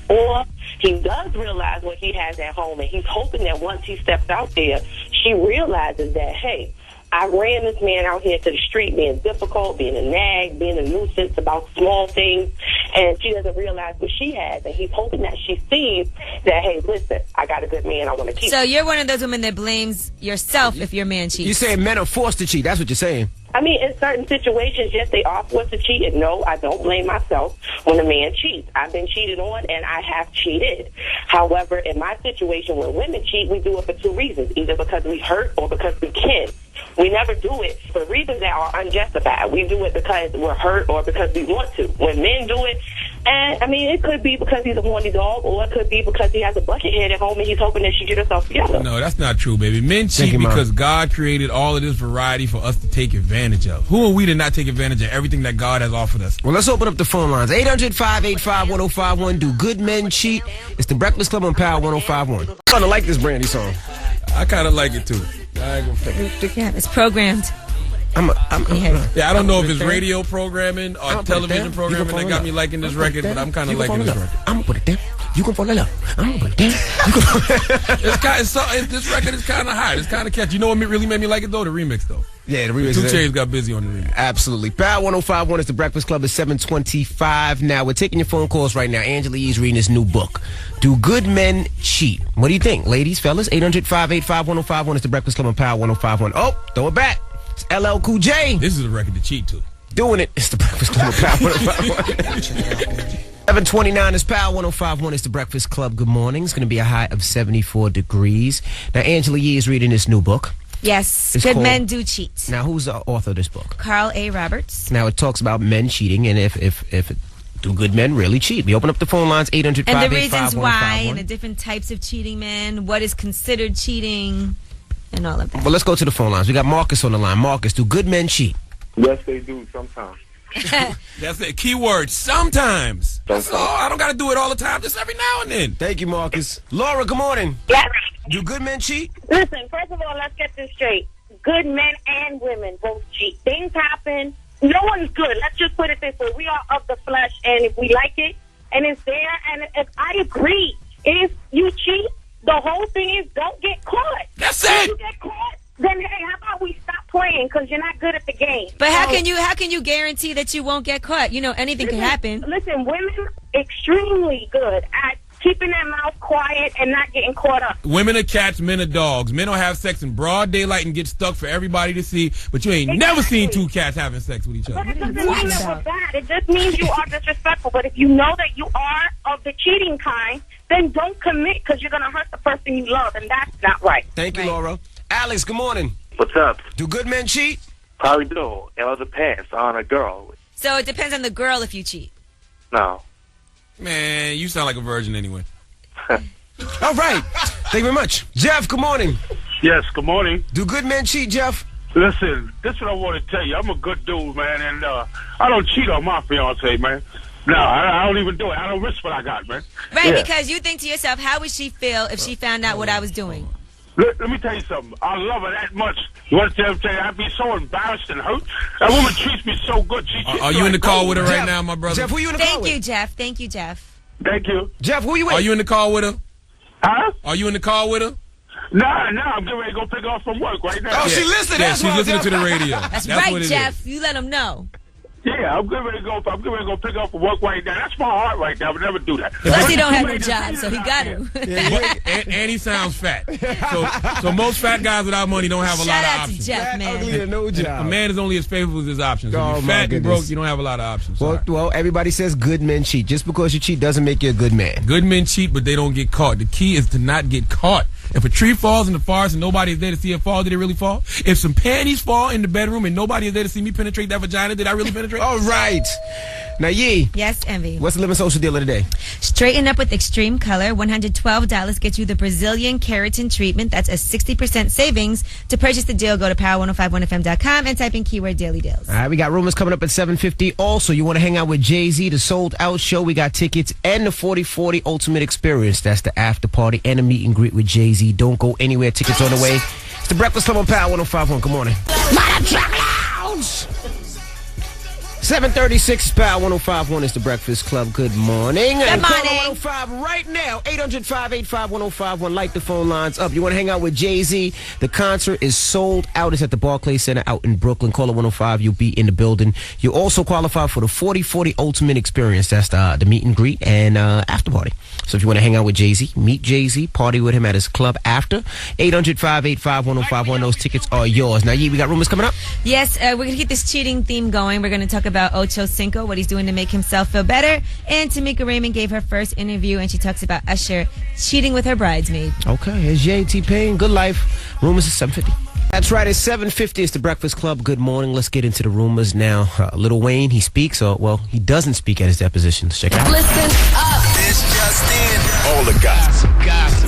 [SPEAKER 6] or he does realize what he has at home and he's hoping that once he steps out there, she realizes that, hey, I ran this man out here to the street being difficult, being a nag, being a nuisance about small things, and she doesn't realize what she has, and he's hoping that she sees that, hey, listen, I got a good man, I want to keep.
[SPEAKER 1] So you're one of those women that blames yourself if your man cheats.
[SPEAKER 2] You saying men are forced to cheat. That's what you're saying.
[SPEAKER 6] I mean, in certain situations, yes, they are forced to cheat, and no, I don't blame myself when a man cheats. I've been cheated on, and I have cheated. However, in my situation, when women cheat, we do it for 2 reasons, either because we hurt or because we can. We never do it for reasons that are unjustified. We do it because we're hurt or because we want to. When men do it, And, I mean, it could be because he's a horny dog, or it could be because he has a bucket head at home and he's hoping that she get herself together.
[SPEAKER 3] No, that's not true, baby. Men cheat because God created all of this variety for us to take advantage of. Who are we to not take advantage of everything that God has offered us?
[SPEAKER 2] Well, let's open up the phone lines. 800-585-1051. Do good men cheat? It's the Breakfast Club on Power 105.1. I kind of like this Brandy song.
[SPEAKER 3] I kind of like it, too.
[SPEAKER 1] Yeah, it's programmed.
[SPEAKER 3] I don't know if it's radio programming or television programming that got me liking this record, but I'm kind of liking this record.
[SPEAKER 2] I'm gonna put it down. You can fall in love. I'm gonna put it down.
[SPEAKER 3] This record is kind of hot. It's kind of catchy. You know what really made me like it though? The remix though.
[SPEAKER 2] Yeah, the remix.
[SPEAKER 3] 2 Chainz got busy on the remix.
[SPEAKER 2] Absolutely. Power 105.1 is the Breakfast Club at 7:25. Now we're taking your phone calls right now. Angela Yee's reading his new book. Do good men cheat? What do you think, ladies, fellas? 800-585-1051 is the Breakfast Club on Power 105.1. Oh, throw it back. It's LL Cool J.
[SPEAKER 3] This is a record to cheat to.
[SPEAKER 2] Doing it. It's the Breakfast Club on Power 105.1. 7:29 is Power 105.1. It's the Breakfast Club. Good morning. It's going to be a high of 74 degrees. Now, Angela Yee is reading this new book.
[SPEAKER 1] Yes, Good Men Do Cheat.
[SPEAKER 2] Now, who's the author of this book?
[SPEAKER 1] Carl A. Roberts.
[SPEAKER 2] Now, it talks about men cheating and if do good men really cheat? We open up the phone lines, 800-585-1051.
[SPEAKER 1] And the reasons why and the different types of cheating men, what is considered cheating, and all of that.
[SPEAKER 2] Well, let's go to the phone lines. We got Marcus on the line. Marcus, do good men cheat?
[SPEAKER 14] Yes, they do sometimes.
[SPEAKER 3] That's the key word, sometimes. That's all. I don't got to do it all the time, just every now and then.
[SPEAKER 2] Thank you, Marcus. Laura, good morning.
[SPEAKER 6] Yes.
[SPEAKER 2] Do good men cheat?
[SPEAKER 6] Listen, first of all, let's get this straight. Good men and women both cheat. Things happen. No one's good. Let's just put it this way. We are of the flesh, and if we like it, and it's there, and if I agree, if you cheat, the whole thing is don't get caught.
[SPEAKER 3] That's
[SPEAKER 6] if
[SPEAKER 3] it.
[SPEAKER 6] You get caught, then hey, how about we stop playing because you're not good at the game.
[SPEAKER 1] But how can you guarantee that you won't get caught? You know, anything can happen.
[SPEAKER 6] Listen, women extremely good at keeping their mouth quiet and not getting caught up.
[SPEAKER 3] Women are cats, men are dogs. Men will have sex in broad daylight and get stuck for everybody to see, but you ain't never seen two cats having sex with each other.
[SPEAKER 6] But it doesn't mean that we're bad. It just means you are disrespectful. But if you know that you are of the cheating kind, then don't commit because you're going to hurt the person you love, and that's not right.
[SPEAKER 2] Thank you, Laura. Alex, good morning.
[SPEAKER 14] What's up?
[SPEAKER 2] Do good men cheat?
[SPEAKER 14] Probably do. It all depends on a girl.
[SPEAKER 1] So it depends on the girl if you cheat.
[SPEAKER 14] No.
[SPEAKER 3] Man, you sound like a virgin anyway.
[SPEAKER 2] All right. Thank you very much. Jeff, good morning.
[SPEAKER 15] Yes, good morning.
[SPEAKER 2] Do good men cheat, Jeff?
[SPEAKER 15] Listen, this is what I want to tell you. I'm a good dude, man, and I don't cheat on my fiance, man. No, I don't even do it. I don't risk what I got, man.
[SPEAKER 1] Right, because you think to yourself, how would she feel if she found out what I was doing?
[SPEAKER 15] Let me tell you something. I love her that much. You want to tell you, I'd be so embarrassed and hurt. That woman treats me so good.
[SPEAKER 3] Are you in the call with her right now, my brother?
[SPEAKER 2] Jeff, who you in the call with?
[SPEAKER 1] Thank you, Jeff. Thank you, Jeff.
[SPEAKER 15] Thank you.
[SPEAKER 2] Jeff, who you with?
[SPEAKER 3] Are you in the call with her?
[SPEAKER 15] Huh?
[SPEAKER 3] Are you in the call with her?
[SPEAKER 15] Nah, I'm getting ready to go pick her up from work right now.
[SPEAKER 2] Oh, she listening.
[SPEAKER 3] Yeah, she's listening to the radio.
[SPEAKER 1] That's right, Jeff. You let them know.
[SPEAKER 15] Yeah, I'm getting ready to go pick her up from work right now. That's my heart right now. I would never do that.
[SPEAKER 1] Plus, he don't have no job, so he got him.
[SPEAKER 3] And he sounds fat. So most fat guys without money don't have a lot of options.
[SPEAKER 1] Shout out to Jeff, man.
[SPEAKER 2] Ugly and no job.
[SPEAKER 3] A man is only as faithful as his options. If you're fat and broke, you don't have a lot of options.
[SPEAKER 2] Well, everybody says good men cheat. Just because you cheat doesn't make you a good man.
[SPEAKER 3] Good men cheat, but they don't get caught. The key is to not get caught. If a tree falls in the forest and nobody is there to see it fall, did it really fall? If some panties fall in the bedroom and nobody is there to see me penetrate that vagina, did I really penetrate?
[SPEAKER 2] All right. Now, Yee.
[SPEAKER 1] Yes, Envy.
[SPEAKER 2] What's the living social deal of the day?
[SPEAKER 1] Straighten up with Extreme Color. $112 gets you the Brazilian keratin treatment. That's a 60% savings. To purchase the deal, go to power1051fm.com and type in keyword daily deals.
[SPEAKER 2] All right, we got rumors coming up at 7:50. Also, you want to hang out with Jay-Z, the Sold Out show. We got tickets and the 40/40 Ultimate Experience. That's the after party and a meet and greet with Jay-Z. Don't go anywhere. Tickets on the way. It's the Breakfast Club on Power 105.1. Good morning. Madam Truck Lounge. 7:36 Power 105.1 is the Breakfast Club. Good morning.
[SPEAKER 1] Good morning.
[SPEAKER 2] 105 right now. 800-585-1051. Light the phone lines up. You want to hang out with Jay-Z? The concert is sold out. It's at the Barclays Center out in Brooklyn. Call it 105. You'll be in the building. You also qualify for the 40/40 Ultimate Experience. That's the meet and greet and after party. So if you want to hang out with Jay-Z, meet Jay-Z, party with him at his club after. 800-585-1051. Those tickets are yours. Now, we got rumors coming up?
[SPEAKER 1] Yes, we're going to keep this cheating theme going. We're going to talk about Ocho Cinco, what he's doing to make himself feel better. And Tamika Raymond gave her first interview, and she talks about Usher cheating with her bridesmaid.
[SPEAKER 2] Okay, here's Jay, T-Pain, Good Life. Rumors is 7:50. That's right. It's 7:50. It's the Breakfast Club. Good morning. Let's get into the rumors now. Lil Wayne, he speaks, or, well, he doesn't speak at his depositions. Check it out.
[SPEAKER 11] Listen up.
[SPEAKER 4] This just in. All the gossip.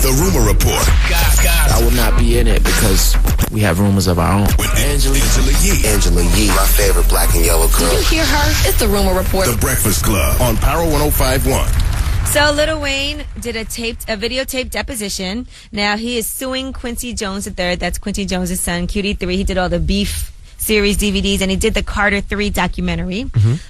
[SPEAKER 4] The Rumor Report.
[SPEAKER 12] I will not be in it because we have rumors of our own.
[SPEAKER 4] With Angela Yee.
[SPEAKER 13] Angela Yee, my favorite black and yellow girl.
[SPEAKER 11] Did you hear her? It's the Rumor Report.
[SPEAKER 4] The Breakfast Club on Power 105.1.
[SPEAKER 1] So Lil Wayne did a videotaped deposition. Now he is suing Quincy Jones III. That's Quincy Jones' son, QD3. He did all the Beef series DVDs, and he did the Carter 3 documentary.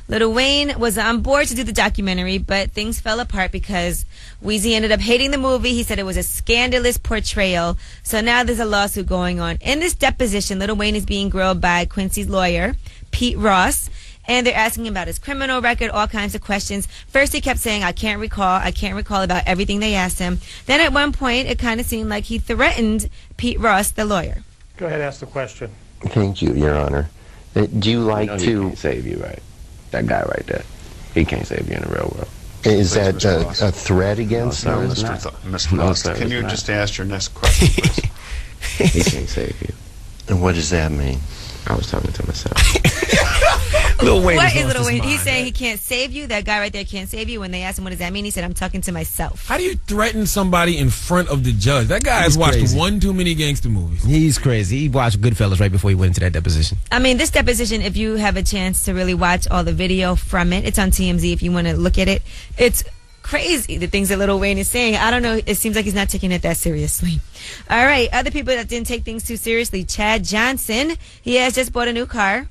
[SPEAKER 1] Lil Wayne was on board to do the documentary, but things fell apart because Weezy ended up hating the movie. He said it was a scandalous portrayal. So now there's a lawsuit going on. In this deposition, Lil Wayne is being grilled by Quincy's lawyer, Pete Ross. And they're asking him about his criminal record, all kinds of questions. First, he kept saying, I can't recall about everything they asked him. Then at one point, it kind of seemed like he threatened Pete Ross, the lawyer.
[SPEAKER 16] Go ahead, ask the question.
[SPEAKER 17] Thank you, Your Honor. Do you like
[SPEAKER 18] He can't save you, right? That guy right there. He can't save you in the real world.
[SPEAKER 17] Is that a threat against
[SPEAKER 18] no,
[SPEAKER 17] him?
[SPEAKER 18] Mr. Ross, can you just ask your next question, please? He can't save you.
[SPEAKER 17] And what does that mean?
[SPEAKER 18] I was talking to myself.
[SPEAKER 2] Lil Wayne.
[SPEAKER 1] What is Lil Wayne? He's saying he can't save you. That guy right there can't save you. When they asked him what does that mean, he said, I'm talking to myself.
[SPEAKER 3] How do you threaten somebody in front of the judge? That guy has watched one too many gangster movies.
[SPEAKER 2] He's crazy. He watched Goodfellas right before he went into that deposition.
[SPEAKER 1] I mean, this deposition, if you have a chance to really watch all the video from it, it's on TMZ if you want to look at it. It's crazy, the things that Lil Wayne is saying. I don't know. It seems like he's not taking it that seriously. All right. Other people that didn't take things too seriously. Chad Johnson. He has just bought a new car.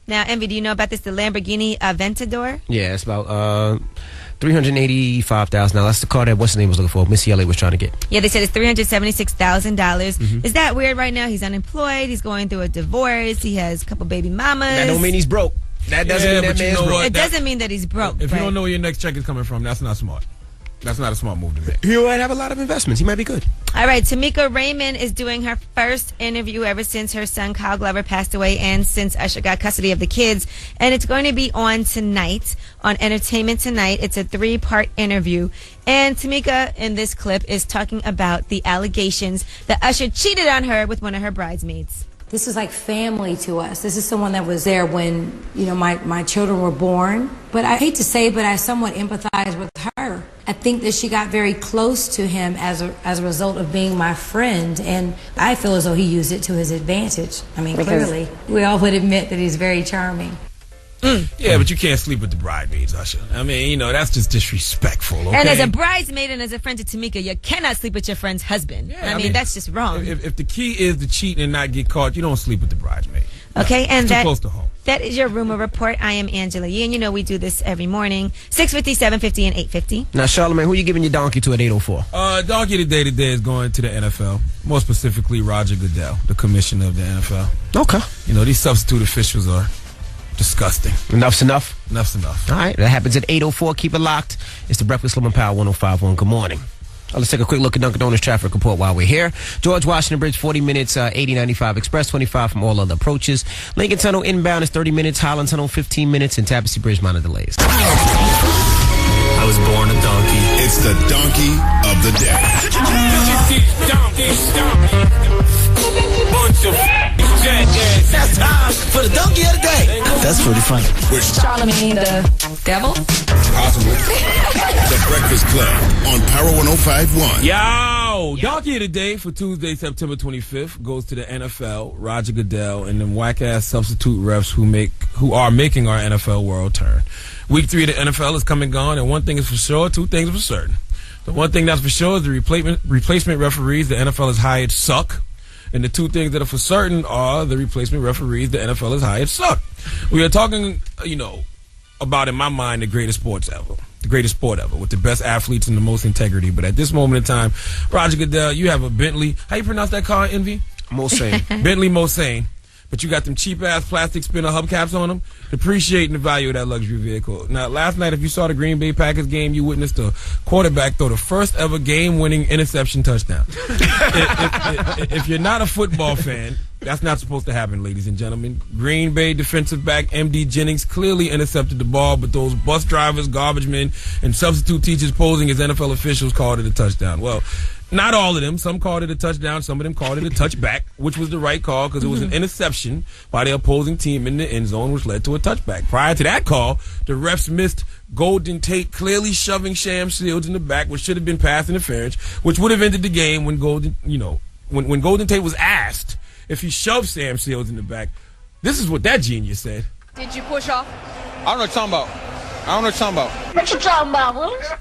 [SPEAKER 1] Now, Envy, do you know about this? The Lamborghini Aventador?
[SPEAKER 2] Yeah, it's about $385,000. That's the car that what's his name was looking for. Missy Elliott was trying to get.
[SPEAKER 1] Yeah, they said it's $376,000. Is that weird right now? He's unemployed. He's going through a divorce. He has a couple baby mamas.
[SPEAKER 2] That don't mean he's broke. That doesn't mean that man's broke.
[SPEAKER 1] It doesn't mean that he's broke.
[SPEAKER 3] If you don't know where your next check is coming from, that's not smart. That's not a smart move to make.
[SPEAKER 2] He might have a lot of investments. He might be good.
[SPEAKER 1] All right, Tamika Raymond is doing her first interview ever since her son Kyle Glover passed away and since Usher got custody of the kids. And it's going to be on tonight, on Entertainment Tonight. It's a 3-part interview. And Tamika, in this clip, is talking about the allegations that Usher cheated on her with one of her bridesmaids.
[SPEAKER 19] This is like family to us. This is someone that was there when, my children were born. But I hate to say, but I somewhat empathize with her. I think that she got very close to him as a result of being my friend. And I feel as though he used it to his advantage. I mean, clearly. We all would admit that he's very charming.
[SPEAKER 3] Yeah, but you can't sleep with the bridesmaids, Usher. I mean, that's just disrespectful, okay?
[SPEAKER 1] And as a bridesmaid and as a friend to Tamika, you cannot sleep with your friend's husband. Yeah, I mean, that's just wrong.
[SPEAKER 3] If the key is to cheat and not get caught, you don't sleep with the bridesmaid.
[SPEAKER 1] Okay, and
[SPEAKER 3] too close to home.
[SPEAKER 1] That is your Rumor Report. I am Angela Yee, and we do this every morning, 6:50, 7:50, and 8:50.
[SPEAKER 2] Now, Charlamagne, who you giving your donkey to at 8:04?
[SPEAKER 3] Donkey today is going to the NFL. More specifically, Roger Goodell, the commissioner of the NFL.
[SPEAKER 2] Okay.
[SPEAKER 3] These substitute officials are disgusting.
[SPEAKER 2] Enough's enough?
[SPEAKER 3] Enough's enough.
[SPEAKER 2] All right, that happens at 8:04. Keep it locked. It's the Breakfast Club on Power 105.1. Good morning. Let's take a quick look at Dunkin' Donuts traffic report while we're here. George Washington Bridge, 40 minutes, 80-95 Express, 25 from all other approaches. Lincoln Tunnel inbound is 30 minutes, Highland Tunnel 15 minutes, and Tapestry Bridge minor delays.
[SPEAKER 4] I was born a donkey. It's the donkey of the day.
[SPEAKER 11] That's time for the donkey of the day.
[SPEAKER 12] That's pretty funny.
[SPEAKER 11] Charlamagne the devil?
[SPEAKER 4] Possibly. The Breakfast Club on Power 105.1.
[SPEAKER 3] Yo! Donkey of the day for Tuesday, September 25th goes to the NFL, Roger Goodell, and them whack-ass substitute refs who are making our NFL world turn. Week 3 of the NFL is come and gone, and one thing is for sure, 2 things are for certain. The one thing that's for sure is the replacement referees the NFL has hired suck. And the 2 things that are for certain are the replacement referees the NFL has hired suck. We are talking, about, in my mind, the greatest sport ever, with the best athletes and the most integrity. But at this moment in time, Roger Goodell, you have a Bentley. How you pronounce that car, Envy?
[SPEAKER 2] Mulsanne.
[SPEAKER 3] Bentley Mulsanne. But you got them cheap-ass plastic spinner hubcaps on them, depreciating the value of that luxury vehicle. Now, last night, if you saw the Green Bay Packers game, you witnessed a quarterback throw the first ever game-winning interception touchdown. If you're not a football fan, that's not supposed to happen, ladies and gentlemen. Green Bay defensive back M.D. Jennings clearly intercepted the ball, but those bus drivers, garbage men, and substitute teachers posing as NFL officials called it a touchdown. Well, Not all of them. Some called it a touchdown. Some of them called it a touchback, which was the right call because it was an interception by the opposing team in the end zone, which led to a touchback. Prior to that call, the refs missed Golden Tate clearly shoving Sham Shields in the back, which should have been pass interference, which would have ended the game when when Golden Tate was asked if he shoved Sam Shields in the back. This is what that genius said.
[SPEAKER 16] Did you push off?
[SPEAKER 20] I don't know what you're talking about.
[SPEAKER 16] What you talking about, Willis?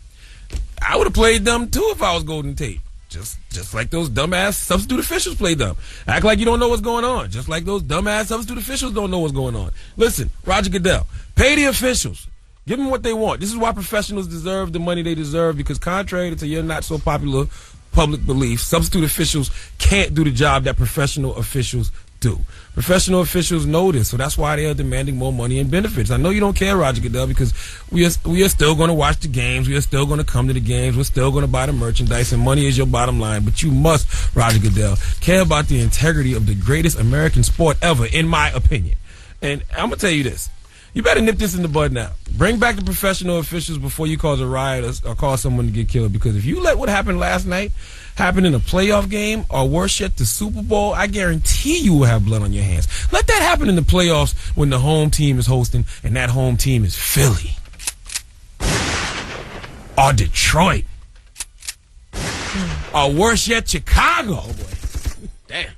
[SPEAKER 3] I would have played dumb too if I was Golden Tate. Just like those dumbass substitute officials play dumb. Act like you don't know what's going on. Just like those dumbass substitute officials don't know what's going on. Listen, Roger Goodell, pay the officials. Give them what they want. This is why professionals deserve the money they deserve, because contrary to your not so popular public belief, substitute officials can't do the job that professional officials do. Professional officials know this, so that's why they are demanding more money and benefits. I know you don't care, Roger Goodell, because we are still going to watch the games. We are still going to come to the games. We're still going to buy the merchandise, and money is your bottom line. But you must, Roger Goodell, care about the integrity of the greatest American sport ever, in my opinion. And I'm going to tell you this. You better nip this in the bud now. Bring back the professional officials before you cause a riot or cause someone to get killed. Because if you let what happened last night happen in a playoff game, or worse yet, the Super Bowl, I guarantee you will have blood on your hands. Let that happen in the playoffs when the home team is hosting, and that home team is Philly or Detroit or worse yet, Chicago. Oh boy. Damn.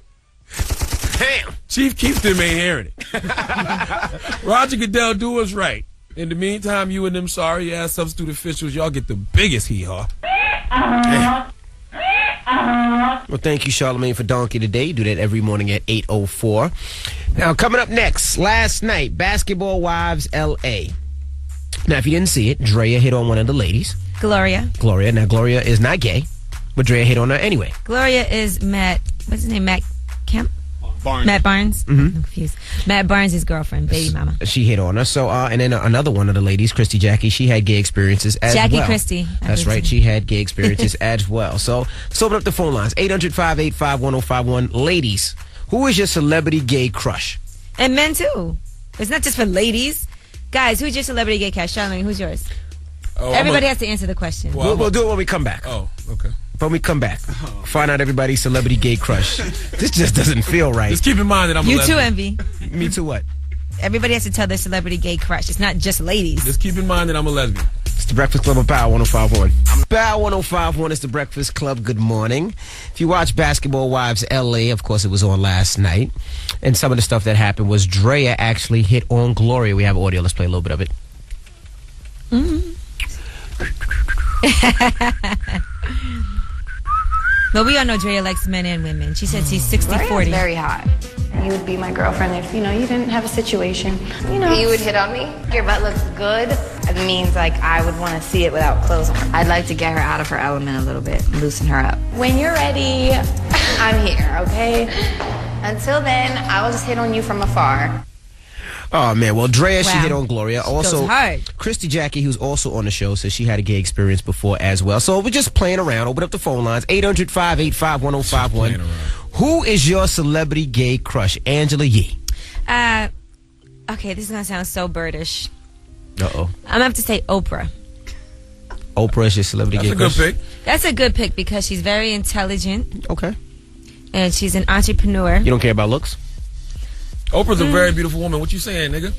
[SPEAKER 3] Chief Keefston ain't hearing it. Roger Goodell, do us right. In the meantime, you and them sorry-ass substitute officials, y'all get the biggest hee-haw.
[SPEAKER 2] Well, thank you, Charlamagne, for Donkey today. You do that every morning at 8:04. Now, coming up next, last night, Basketball Wives L.A. Now, if you didn't see it, Drea hit on one of the ladies.
[SPEAKER 1] Gloria.
[SPEAKER 2] Now, Gloria is not gay, but Drea hit on her anyway.
[SPEAKER 1] Gloria is what's his name, Matt Kemp?
[SPEAKER 20] Barnes.
[SPEAKER 1] Matt Barnes?
[SPEAKER 2] Mm-hmm.
[SPEAKER 1] I'm confused. Matt Barnes' girlfriend, baby mama.
[SPEAKER 2] She hit on her. So, and then another one of the ladies, Christy Jackie, she had gay experiences as well.
[SPEAKER 1] Jackie Christie.
[SPEAKER 2] That's right. She had gay experiences as well. So, let's open up the phone lines. 800-585-1051. Ladies, who is your celebrity gay crush?
[SPEAKER 1] And men, too. It's not just for ladies. Guys, who's your celebrity gay crush? Charlamagne, who's yours? Oh, Everybody has to answer the question.
[SPEAKER 2] Well, we'll do it when we come back.
[SPEAKER 3] Oh, okay.
[SPEAKER 2] When we come back, find out everybody's celebrity gay crush. This just doesn't feel right.
[SPEAKER 3] Just keep in mind that I'm a lesbian.
[SPEAKER 1] You too, Envy.
[SPEAKER 2] Me too what?
[SPEAKER 1] Everybody has to tell their celebrity gay crush. It's not just ladies.
[SPEAKER 3] Just keep in mind that I'm a lesbian.
[SPEAKER 2] It's the Breakfast Club of Power 105.1. Power 105.1 is the Breakfast Club. Good morning. If you watch Basketball Wives L.A., of course, it was on last night. And some of the stuff that happened was Drea actually hit on Gloria. We have audio. Let's play a little bit of it.
[SPEAKER 1] But we all know Drea likes men and women. She said she's 60-40.
[SPEAKER 21] Very hot. You would be my girlfriend if, you didn't have a situation.
[SPEAKER 22] You would hit on me? Your butt looks good. It means, I would want to see it without clothes on. I'd like to get her out of her element a little bit, loosen her up.
[SPEAKER 21] When you're ready,
[SPEAKER 22] I'm here, okay? Until then, I will just hit on you from afar.
[SPEAKER 2] Oh, man. Well, Drea, she hit on Gloria. Also,
[SPEAKER 1] goes hard.
[SPEAKER 2] Christy Jackie, who's also on the show, says she had a gay experience before as well. So we're just playing around. Open up the phone lines. 800-585-1051. Who is your celebrity gay crush? Angela Yee.
[SPEAKER 1] Okay, this is going to sound so birdish.
[SPEAKER 2] Uh-oh.
[SPEAKER 1] I'm going to have to say Oprah.
[SPEAKER 2] Oprah is your celebrity gay crush?
[SPEAKER 3] That's a good pick.
[SPEAKER 1] That's a good pick because she's very intelligent.
[SPEAKER 2] Okay.
[SPEAKER 1] And she's an entrepreneur.
[SPEAKER 2] You don't care about looks?
[SPEAKER 3] Oprah's a very beautiful woman. What you saying, nigga?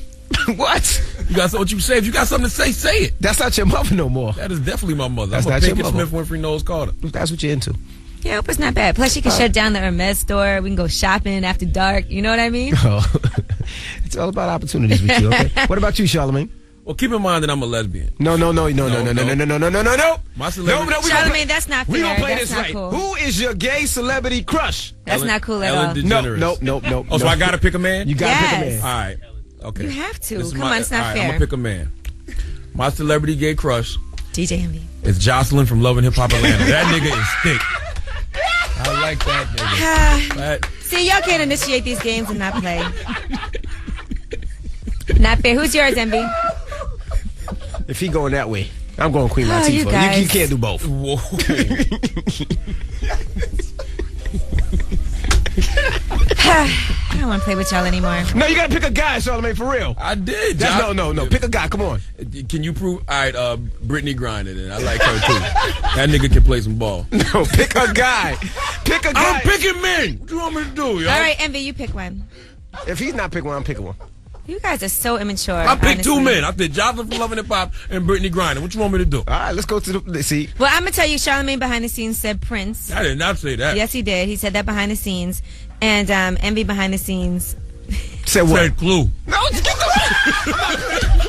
[SPEAKER 2] What?
[SPEAKER 3] You got what you say? If you got something to say, say it.
[SPEAKER 2] That's not your mother no more.
[SPEAKER 3] That is definitely my mother.
[SPEAKER 2] That's
[SPEAKER 3] I'm a
[SPEAKER 2] not your
[SPEAKER 3] Pinkett
[SPEAKER 2] mother.
[SPEAKER 3] Smith Winfrey Knowles Carter.
[SPEAKER 2] That's what you're into.
[SPEAKER 1] Yeah, Oprah's not bad. Plus, she can shut down the Hermes store. We can go shopping after dark. You know what I mean?
[SPEAKER 2] Oh. It's all about opportunities with you, okay? What about you, Charlamagne?
[SPEAKER 3] Well, keep in mind that I'm a lesbian.
[SPEAKER 2] No.
[SPEAKER 3] My
[SPEAKER 1] Charlamagne, that's not fair.
[SPEAKER 2] We gonna play
[SPEAKER 1] that's
[SPEAKER 2] this
[SPEAKER 1] not
[SPEAKER 2] right.
[SPEAKER 1] cool.
[SPEAKER 2] Who is your gay celebrity crush?
[SPEAKER 1] That's not cool at all.
[SPEAKER 2] No.
[SPEAKER 3] Oh, so I gotta pick a man?
[SPEAKER 2] You gotta pick a man.
[SPEAKER 3] All right. Okay.
[SPEAKER 1] You have to.
[SPEAKER 3] This is
[SPEAKER 1] Come on, it's not fair.
[SPEAKER 3] I'm gonna pick a man. My celebrity gay crush.
[SPEAKER 1] DJ Envy.
[SPEAKER 3] It's Jocelyn from Love and Hip Hop Atlanta. That nigga is thick. I like that nigga.
[SPEAKER 1] See, y'all can't initiate these games and not play. Not fair. Who's yours, Envy?
[SPEAKER 2] If he going that way, I'm going Queen Latifah. You can't do both.
[SPEAKER 3] Whoa.
[SPEAKER 1] I don't want to play with y'all anymore.
[SPEAKER 2] No, you got to pick a guy, Charlamagne, for real.
[SPEAKER 3] I did.
[SPEAKER 2] No. Pick a guy. Come on.
[SPEAKER 3] Can you prove? All right, Brittany Griner, then. I like her, too. That nigga can play some ball.
[SPEAKER 2] No, pick a guy. Pick a guy.
[SPEAKER 3] I'm picking men. What you want me to do, yo?
[SPEAKER 1] All right, Envy, you pick one.
[SPEAKER 2] If he's not picking one, I'm picking one.
[SPEAKER 1] You guys are so immature.
[SPEAKER 3] I picked two men. I picked Jocelyn from Love and Hip Hop and Brittany Griner. What you want me to do?
[SPEAKER 2] All right, let's go to the see.
[SPEAKER 1] Well, I'm gonna tell you, Charlamagne behind the scenes said Prince.
[SPEAKER 3] I did not say that.
[SPEAKER 1] Yes, he did. He said that behind the scenes, and Envy behind the scenes
[SPEAKER 2] said what?
[SPEAKER 3] Said Clue.
[SPEAKER 2] No, get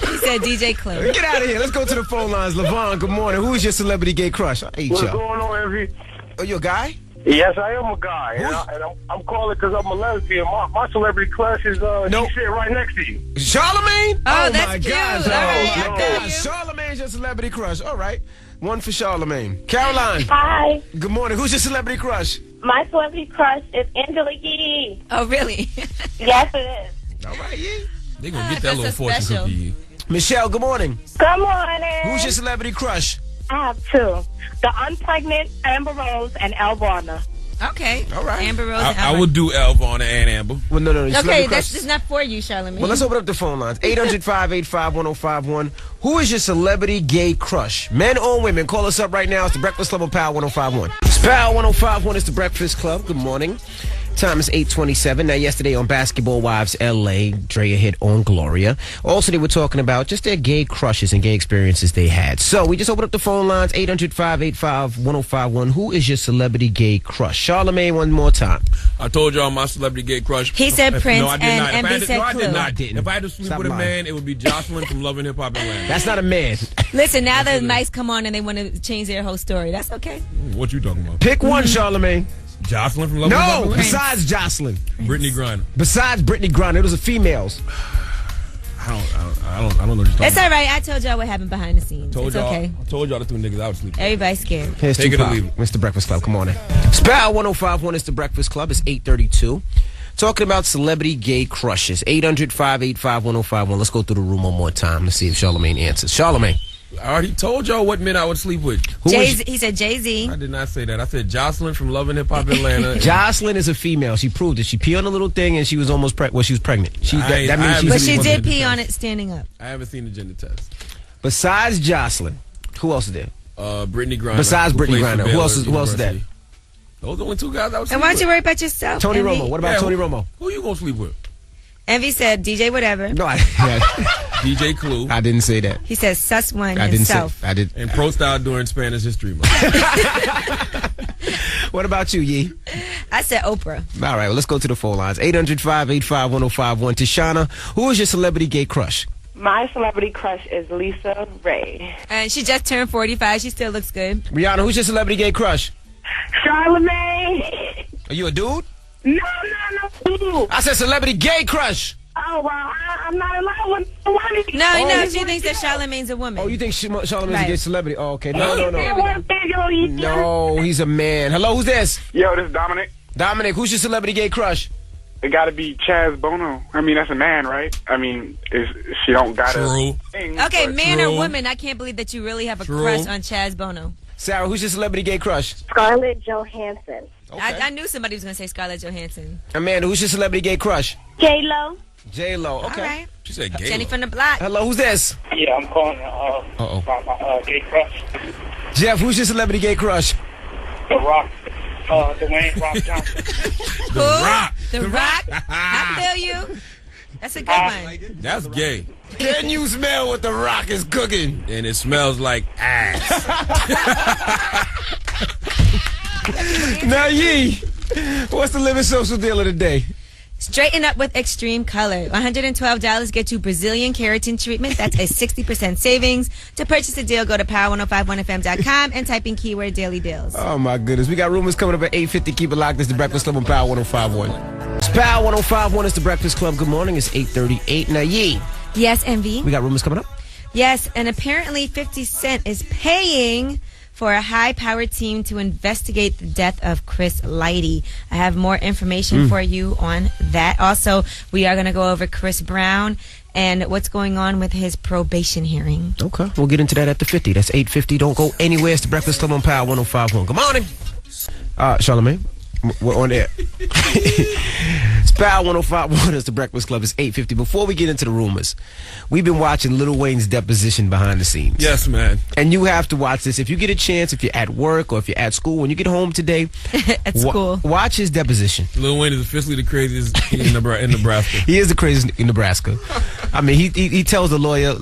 [SPEAKER 1] he said DJ Clue.
[SPEAKER 2] Get out of here. Let's go to the phone lines. Levon, good morning. Who is your celebrity gay crush? I hate
[SPEAKER 15] What's
[SPEAKER 2] y'all.
[SPEAKER 15] going on, Envy?
[SPEAKER 2] Oh, you a guy?
[SPEAKER 15] Yes, I am a guy, and I'm calling because I'm a lesbian. My celebrity crush is she's sitting right next to you.
[SPEAKER 2] Charlamagne?
[SPEAKER 1] Oh, that's
[SPEAKER 2] my
[SPEAKER 1] cute.
[SPEAKER 2] gosh.
[SPEAKER 1] All right,
[SPEAKER 2] Oh, my gosh. Charlamagne's your celebrity crush. All right. One for Charlamagne. Caroline.
[SPEAKER 5] Hi.
[SPEAKER 2] Good morning. Who's your celebrity crush?
[SPEAKER 5] My celebrity crush is Angela Yee.
[SPEAKER 1] Oh, really?
[SPEAKER 5] Yes, it is.
[SPEAKER 2] All right, Yee.
[SPEAKER 3] They gonna get that little fortune cookie.
[SPEAKER 2] Michelle, good morning.
[SPEAKER 5] Good morning.
[SPEAKER 2] Who's your celebrity crush?
[SPEAKER 5] I have two. The unpregnant Amber Rose and Elle Varner.
[SPEAKER 1] Okay.
[SPEAKER 2] All right.
[SPEAKER 1] Amber Rose and
[SPEAKER 3] I would do Elle Varner and Amber.
[SPEAKER 2] Well, no.
[SPEAKER 1] Okay, that's just not for you, Charlamagne.
[SPEAKER 2] Well, let's open up the phone lines. 800-585-1051. Who is your celebrity gay crush? Men or women? Call us up right now. It's the Breakfast Club on Power 105.1. It's Power 105.1. It's the Breakfast Club. Good morning. Time is 8:27. Now, yesterday on Basketball Wives LA, Drea hit on Gloria. Also, they were talking about just their gay crushes and gay experiences they had. So, we just opened up the phone lines, 800-585-1051. Who is your celebrity gay crush? Charlamagne, one more time.
[SPEAKER 3] I told y'all my celebrity gay crush.
[SPEAKER 1] He said Prince,
[SPEAKER 3] no, I did
[SPEAKER 1] and
[SPEAKER 3] not.
[SPEAKER 1] Envy said
[SPEAKER 3] I
[SPEAKER 1] Clue.
[SPEAKER 3] did not.
[SPEAKER 2] I didn't.
[SPEAKER 3] If I had to sleep
[SPEAKER 2] Stop
[SPEAKER 3] with a
[SPEAKER 2] lying.
[SPEAKER 3] man, it would be Jocelyn from Love and Hip Hop Atlanta.
[SPEAKER 2] That's not a man.
[SPEAKER 1] Listen, now the mics come on and they want to change their whole story. That's okay.
[SPEAKER 3] What you talking about?
[SPEAKER 2] Pick one, Charlamagne.
[SPEAKER 3] Jocelyn from Love and Hip Hop
[SPEAKER 2] No,
[SPEAKER 3] Atlanta?
[SPEAKER 2] besides Jocelyn.
[SPEAKER 3] Brittany Griner.
[SPEAKER 2] Besides Brittany Griner, those are females.
[SPEAKER 3] I don't know what you're talking
[SPEAKER 1] It's all right. I told y'all what happened behind the scenes. It's okay.
[SPEAKER 3] I told y'all the two niggas I was sleeping.
[SPEAKER 1] Everybody's scared.
[SPEAKER 2] Here's
[SPEAKER 3] Take it or
[SPEAKER 2] Tupac.
[SPEAKER 3] leave it.
[SPEAKER 2] Mr. Breakfast Club, come on in. Spell 105.1 is the Breakfast Club. It's 8:32. Talking about celebrity gay crushes. 800-585-1051. Let's go through the room one more time. Let's see if Charlamagne answers. Charlamagne.
[SPEAKER 3] I already told y'all what men I would sleep with.
[SPEAKER 1] He said Jay-Z.
[SPEAKER 3] I did not say that. I said Jocelyn from Love and Hip Hop Atlanta.
[SPEAKER 2] Jocelyn is a female. She proved it. She peed on a little thing and she was almost she was pregnant. That means she's
[SPEAKER 1] But she did pee on it standing up.
[SPEAKER 3] I haven't seen the gender test.
[SPEAKER 2] Besides Jocelyn, who else is there?
[SPEAKER 3] Brittany Griner.
[SPEAKER 2] Besides
[SPEAKER 3] who
[SPEAKER 2] Brittany
[SPEAKER 3] plays for
[SPEAKER 2] Griner, who
[SPEAKER 3] Baylor
[SPEAKER 2] else is that?
[SPEAKER 3] University. Those are the only two guys I was
[SPEAKER 1] And why don't you worry about yourself?
[SPEAKER 2] Tony
[SPEAKER 1] Envy?
[SPEAKER 2] Romo. What about Tony Romo?
[SPEAKER 3] Who you gonna sleep with?
[SPEAKER 1] Envy said DJ whatever.
[SPEAKER 2] No,
[SPEAKER 3] DJ Clue.
[SPEAKER 2] I didn't say that.
[SPEAKER 1] He says Sus One
[SPEAKER 2] I didn't
[SPEAKER 1] himself.
[SPEAKER 2] say. I did.
[SPEAKER 3] And Pro Style during Spanish History Month.
[SPEAKER 2] What about you, Yee?
[SPEAKER 1] I said Oprah.
[SPEAKER 2] All right, well, let's go to the phone lines. 800-585-1051. Tashana, who is your celebrity gay crush?
[SPEAKER 6] My celebrity crush is Lisa Ray.
[SPEAKER 1] And she just turned 45. She still looks good.
[SPEAKER 2] Rihanna, who's your celebrity gay crush?
[SPEAKER 6] Charlamagne.
[SPEAKER 2] Are you a dude?
[SPEAKER 6] No.
[SPEAKER 2] I said celebrity gay crush.
[SPEAKER 6] Oh, well, I'm not allowed with one.
[SPEAKER 1] No, she thinks that Charlamagne's a woman.
[SPEAKER 2] Oh, you think Charlamagne's
[SPEAKER 1] Right.
[SPEAKER 2] a gay celebrity? Oh, okay. No.
[SPEAKER 6] No,
[SPEAKER 2] he's a man. Hello, who's this?
[SPEAKER 15] Yo, this is Dominic.
[SPEAKER 2] Dominic, who's your celebrity gay crush?
[SPEAKER 15] It got to be Chaz Bono. I mean, that's a man, right? I mean, she don't got
[SPEAKER 3] True.
[SPEAKER 1] Okay, man or woman, I can't believe that you really have a crush on Chaz Bono.
[SPEAKER 2] Sarah, who's your celebrity gay crush?
[SPEAKER 5] Scarlett Johansson.
[SPEAKER 2] Okay.
[SPEAKER 1] I knew somebody was going to say Scarlett Johansson.
[SPEAKER 2] Amanda, who's your celebrity gay crush?
[SPEAKER 5] J-Lo.
[SPEAKER 2] J-Lo, okay.
[SPEAKER 1] All right.
[SPEAKER 3] She said gay.
[SPEAKER 1] Jenny from the block.
[SPEAKER 2] Hello, who's this?
[SPEAKER 14] Yeah, I'm calling about my gay crush.
[SPEAKER 2] Jeff, who's your celebrity gay crush?
[SPEAKER 14] The Rock. Dwayne Rock Johnson.
[SPEAKER 1] The Rock. The Rock. I feel you. That's a good one.
[SPEAKER 3] That's gay.
[SPEAKER 2] Can you smell what The Rock is cooking?
[SPEAKER 3] And it smells like ass.
[SPEAKER 2] Now, Yee, what's the living social deal of the day?
[SPEAKER 1] Straighten up with Extreme Color. $112 gets you Brazilian keratin treatment. That's a 60% savings. To purchase the deal, go to power1051fm.com and type in keyword daily deals.
[SPEAKER 2] Oh, my goodness. We got rumors coming up at 8:50. Keep it locked. This is the Breakfast Club on Power 105.1. It's Power 105.1. It's the Breakfast Club. Good morning. It's 8:38. Now, Yee.
[SPEAKER 1] Yes, Envy.
[SPEAKER 2] We got rumors coming up?
[SPEAKER 1] Yes, and apparently 50 Cent is paying for a high-powered team to investigate the death of Chris Lighty. I have more information for you on that. Also, we are going to go over Chris Brown and what's going on with his probation hearing.
[SPEAKER 2] Okay. We'll get into that at the 50. That's 8:50. Don't go anywhere. It's the Breakfast Club on Power 105.1. Good morning. Charlamagne, we're on air. It's Power 105.1 is the Breakfast Club. It's 8:50. Before we get into the rumors, we've been watching Lil Wayne's deposition behind the scenes.
[SPEAKER 3] Yes, man.
[SPEAKER 2] And you have to watch this. If you get a chance, if you're at work or if you're at school, when you get home today,
[SPEAKER 1] at school,
[SPEAKER 2] watch his deposition.
[SPEAKER 3] Lil Wayne is officially the craziest in Nebraska.
[SPEAKER 2] He is the craziest in Nebraska. I mean, he tells the lawyer,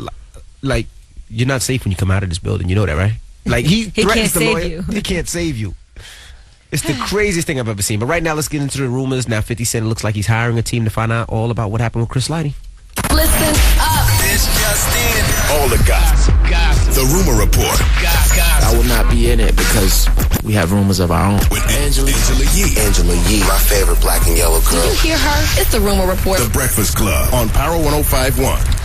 [SPEAKER 2] like, you're not safe when you come out of this building. You know that, right? Like, he threatens the lawyer. He can't save you. It's the craziest thing I've ever seen. But right now, let's get into the rumors. Now, 50 Cent looks like he's hiring a team to find out all about what happened with Chris Lighty.
[SPEAKER 11] Listen up. This just in.
[SPEAKER 4] All the gossip. The rumor report.
[SPEAKER 12] I will not be in it because we have rumors of our own.
[SPEAKER 4] With Angela Yee.
[SPEAKER 13] Angela Yee, my favorite black and yellow girl.
[SPEAKER 11] Did you hear her? It's the rumor report.
[SPEAKER 4] The Breakfast Club on Power 105.1.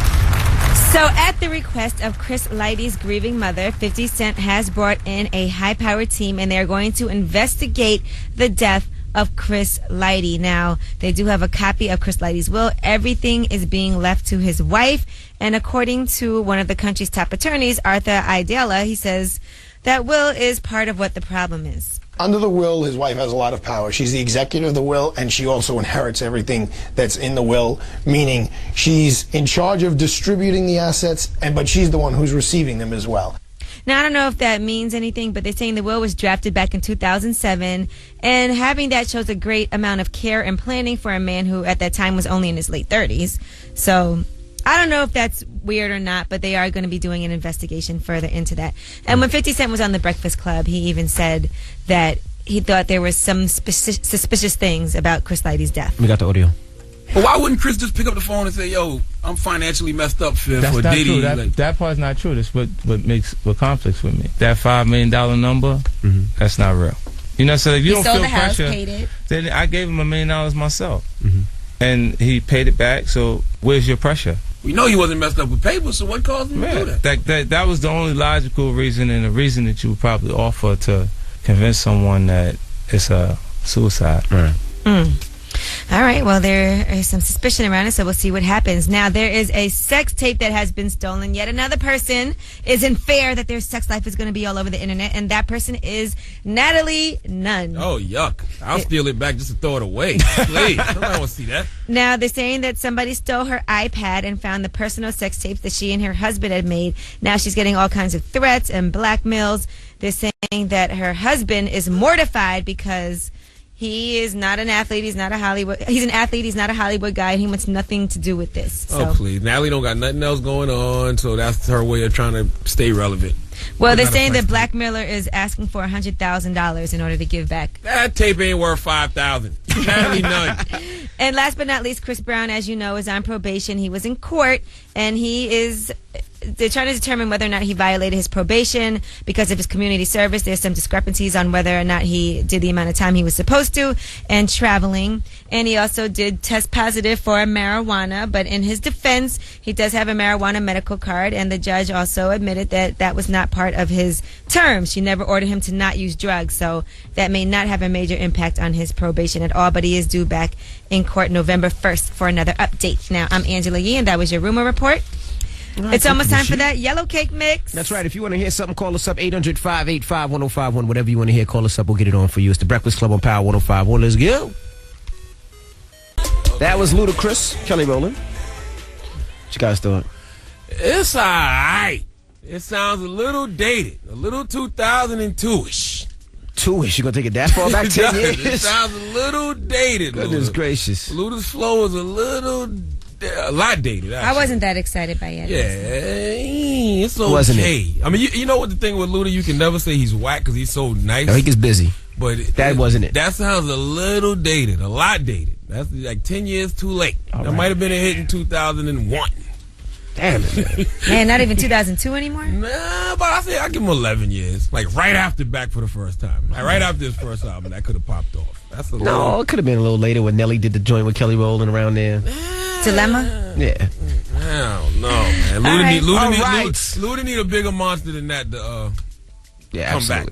[SPEAKER 1] So, at the request of Chris Lighty's grieving mother, 50 Cent has brought in a high-powered team, and they're going to investigate the death of Chris Lighty. Now, they do have a copy of Chris Lighty's will. Everything is being left to his wife, and according to one of the country's top attorneys, Arthur Aidala, he says that will is part of what the problem is.
[SPEAKER 7] Under the will, his wife has a lot of power. She's the executor of the will, and she also inherits everything that's in the will, meaning she's in charge of distributing the assets, but she's the one who's receiving them as well.
[SPEAKER 1] Now, I don't know if that means anything, but they're saying the will was drafted back in 2007, and having that shows a great amount of care and planning for a man who at that time was only in his late 30s. So I don't know if that's weird or not, but they are going to be doing an investigation further into that. And when 50 Cent was on the Breakfast Club, he even said that he thought there was some suspicious things about Chris Lighty's death.
[SPEAKER 2] We got the audio.
[SPEAKER 3] But why wouldn't Chris just pick up the phone and say, yo, I'm financially messed up, Fifth,
[SPEAKER 20] That's
[SPEAKER 3] or
[SPEAKER 20] not
[SPEAKER 3] Diddy?
[SPEAKER 20] True. That part's not true. That's what conflicts with me. That $5 million number, that's not real. You know, so if you don't feel pressure,
[SPEAKER 1] paid it.
[SPEAKER 20] Then I gave him $1 million myself. And he paid it back, so where's your pressure?
[SPEAKER 3] We know he wasn't messed up with paper, so what caused him to do that?
[SPEAKER 20] That was the only logical reason, and the reason that you would probably offer to convince someone that it's a suicide.
[SPEAKER 2] Right.
[SPEAKER 1] All right, well, there is some suspicion around it, so we'll see what happens. Now, there is a sex tape that has been stolen. Yet another person isn't fair that their sex life is going to be all over the internet, and that person is Natalie Nunn.
[SPEAKER 3] Oh, yuck. I'll steal it back just to throw it away. Please. Nobody want to see that.
[SPEAKER 1] Now, they're saying that somebody stole her iPad and found the personal sex tapes that she and her husband had made. Now she's getting all kinds of threats and blackmails. They're saying that her husband is mortified because he is not an athlete. He's not a Hollywood. He's an athlete. He's not a Hollywood guy. And he wants nothing to do with this.
[SPEAKER 3] Oh, please. Natalie don't got nothing else going on, so that's her way of trying to stay relevant.
[SPEAKER 1] Well, they're saying that blackmailer is asking for $100,000 in order to give back.
[SPEAKER 3] That tape ain't worth $5,000. Natalie Nunn.
[SPEAKER 1] And last but not least, Chris Brown, as you know, is on probation. He was in court, and they're trying to determine whether or not he violated his probation because of his community service. There's some discrepancies on whether or not he did the amount of time he was supposed to and traveling. And he also did test positive for marijuana, but in his defense, he does have a marijuana medical card, and the judge also admitted that that was not part of his terms. She never ordered him to not use drugs, so that may not have a major impact on his probation at all, but he is due back in court November 1st for another update. Now, I'm Angela Yee, and that was your rumor report. Right, it's almost time for that yellow cake mix.
[SPEAKER 2] That's right. If you want to hear something, call us up 800-585-1051. Whatever you want to hear, call us up. We'll get it on for you. It's the Breakfast Club on Power 105.1. Let's go. That was Ludacris. Kelly Rowland. What you guys doing?
[SPEAKER 3] It's all right. It sounds a little dated. A little 2002-ish.
[SPEAKER 2] Two-ish? You going to take it that far back 10 years?
[SPEAKER 3] It sounds a little dated.
[SPEAKER 2] Goodness gracious.
[SPEAKER 3] Luda's flow is a lot dated, actually.
[SPEAKER 1] I wasn't that excited by it.
[SPEAKER 3] Yeah, it's okay.
[SPEAKER 2] Wasn't it?
[SPEAKER 3] I mean, you know what the thing with Luda, you can never say he's whack because he's so nice.
[SPEAKER 2] No, he gets busy.
[SPEAKER 3] But
[SPEAKER 2] that wasn't it.
[SPEAKER 3] That sounds a little dated, a lot dated. That's like 10 years too late. That might have been a hit in 2001.
[SPEAKER 2] Damn it, man.
[SPEAKER 1] Man, not even 2002 anymore?
[SPEAKER 3] Nah, but I say I give him 11 years. Like right after Back for the First Time. Like right after his first album, that could have popped off. That's
[SPEAKER 2] No, it could have been a little later when Nelly did the joint with Kelly Rowland around there.
[SPEAKER 1] Dilemma?
[SPEAKER 2] Yeah.
[SPEAKER 3] I don't know, man. Luda need a bigger monster than that to come back.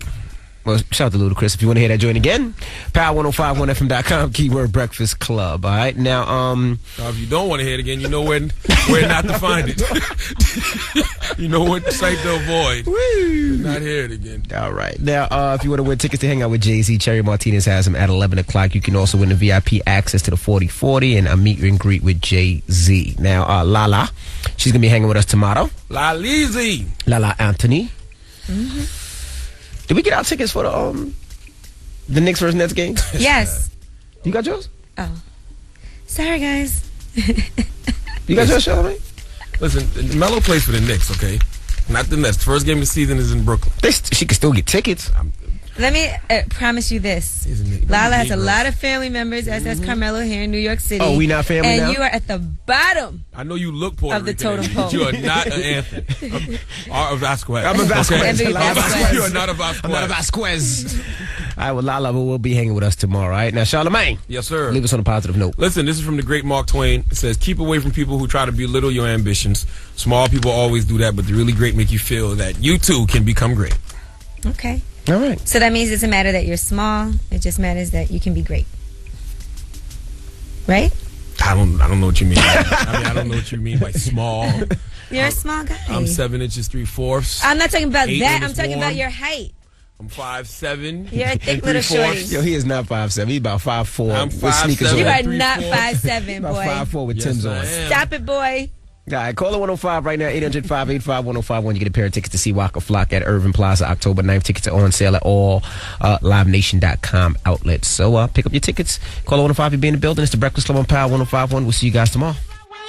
[SPEAKER 2] Well, shout out to Ludacris. If you want to hear that joint again, power1051fm.com, keyword Breakfast Club. All right, now
[SPEAKER 3] if you don't want to hear it again, you know where not to find it. You know what site to avoid. Not hear it again.
[SPEAKER 2] All right, now if you want to win tickets to hang out with Jay-Z, Cherry Martinez has them at 11 o'clock. You can also win the VIP access to the 4040 and a meet and greet with Jay-Z. Now Lala, she's gonna be hanging with us tomorrow. Lala Anthony. Did we get our tickets for the Knicks versus Nets game?
[SPEAKER 1] Yes.
[SPEAKER 2] You got yours?
[SPEAKER 1] Oh. Sorry, guys.
[SPEAKER 2] You got yours, Charlamagne?
[SPEAKER 3] Listen, Melo plays for the Knicks, okay? Not the Nets. The first game of the season is in Brooklyn.
[SPEAKER 2] She can still get tickets.
[SPEAKER 1] Let me promise you this. Lala has a lot of family members, as does Carmelo here in New York City.
[SPEAKER 2] Oh, we not family now?
[SPEAKER 1] And you are at the bottom.
[SPEAKER 3] I know you look Puerto
[SPEAKER 1] of the
[SPEAKER 3] Rican,
[SPEAKER 1] totem pole.
[SPEAKER 3] but you are not an Anthony. Or a Vasquez.
[SPEAKER 2] I'm a Vasquez.
[SPEAKER 3] Okay? You are not a Vasquez.
[SPEAKER 2] I'm not a Vasquez. All right, well, Lala will be hanging with us tomorrow, all right? Now, Charlamagne.
[SPEAKER 3] Yes, sir.
[SPEAKER 2] Leave us on a positive note.
[SPEAKER 3] Listen, this is from the great Mark Twain. It says, keep away from people who try to belittle your ambitions. Small people always do that, but the really great make you feel that you, too, can become great.
[SPEAKER 1] Okay.
[SPEAKER 2] All right.
[SPEAKER 1] So that means it doesn't matter that you're small. It just matters that you can be great. Right?
[SPEAKER 3] I don't know what you mean. I don't know what you mean by small.
[SPEAKER 1] You're a small guy.
[SPEAKER 3] I'm 7 inches 3/4.
[SPEAKER 1] I'm not talking about that. I'm talking about your height.
[SPEAKER 3] I'm 5'7".
[SPEAKER 1] You're a thick little shorty.
[SPEAKER 2] Yo, he is not 5'7". He's about 5'4".
[SPEAKER 3] I'm
[SPEAKER 2] with sneakers
[SPEAKER 3] 5'7".
[SPEAKER 2] on.
[SPEAKER 1] You are not 5'7", boy.
[SPEAKER 2] About 5'4" with Tim's on.
[SPEAKER 1] Stop it, boy.
[SPEAKER 2] All right, call it 105 right now, 800-585-1051. You get a pair of tickets to see Waka Flock at Irving Plaza October 9th. Tickets are on sale at all LiveNation.com outlets. So pick up your tickets. Call it 105 if you're in the building. It's the Breakfast Club on Power 105.1. We'll see you guys tomorrow.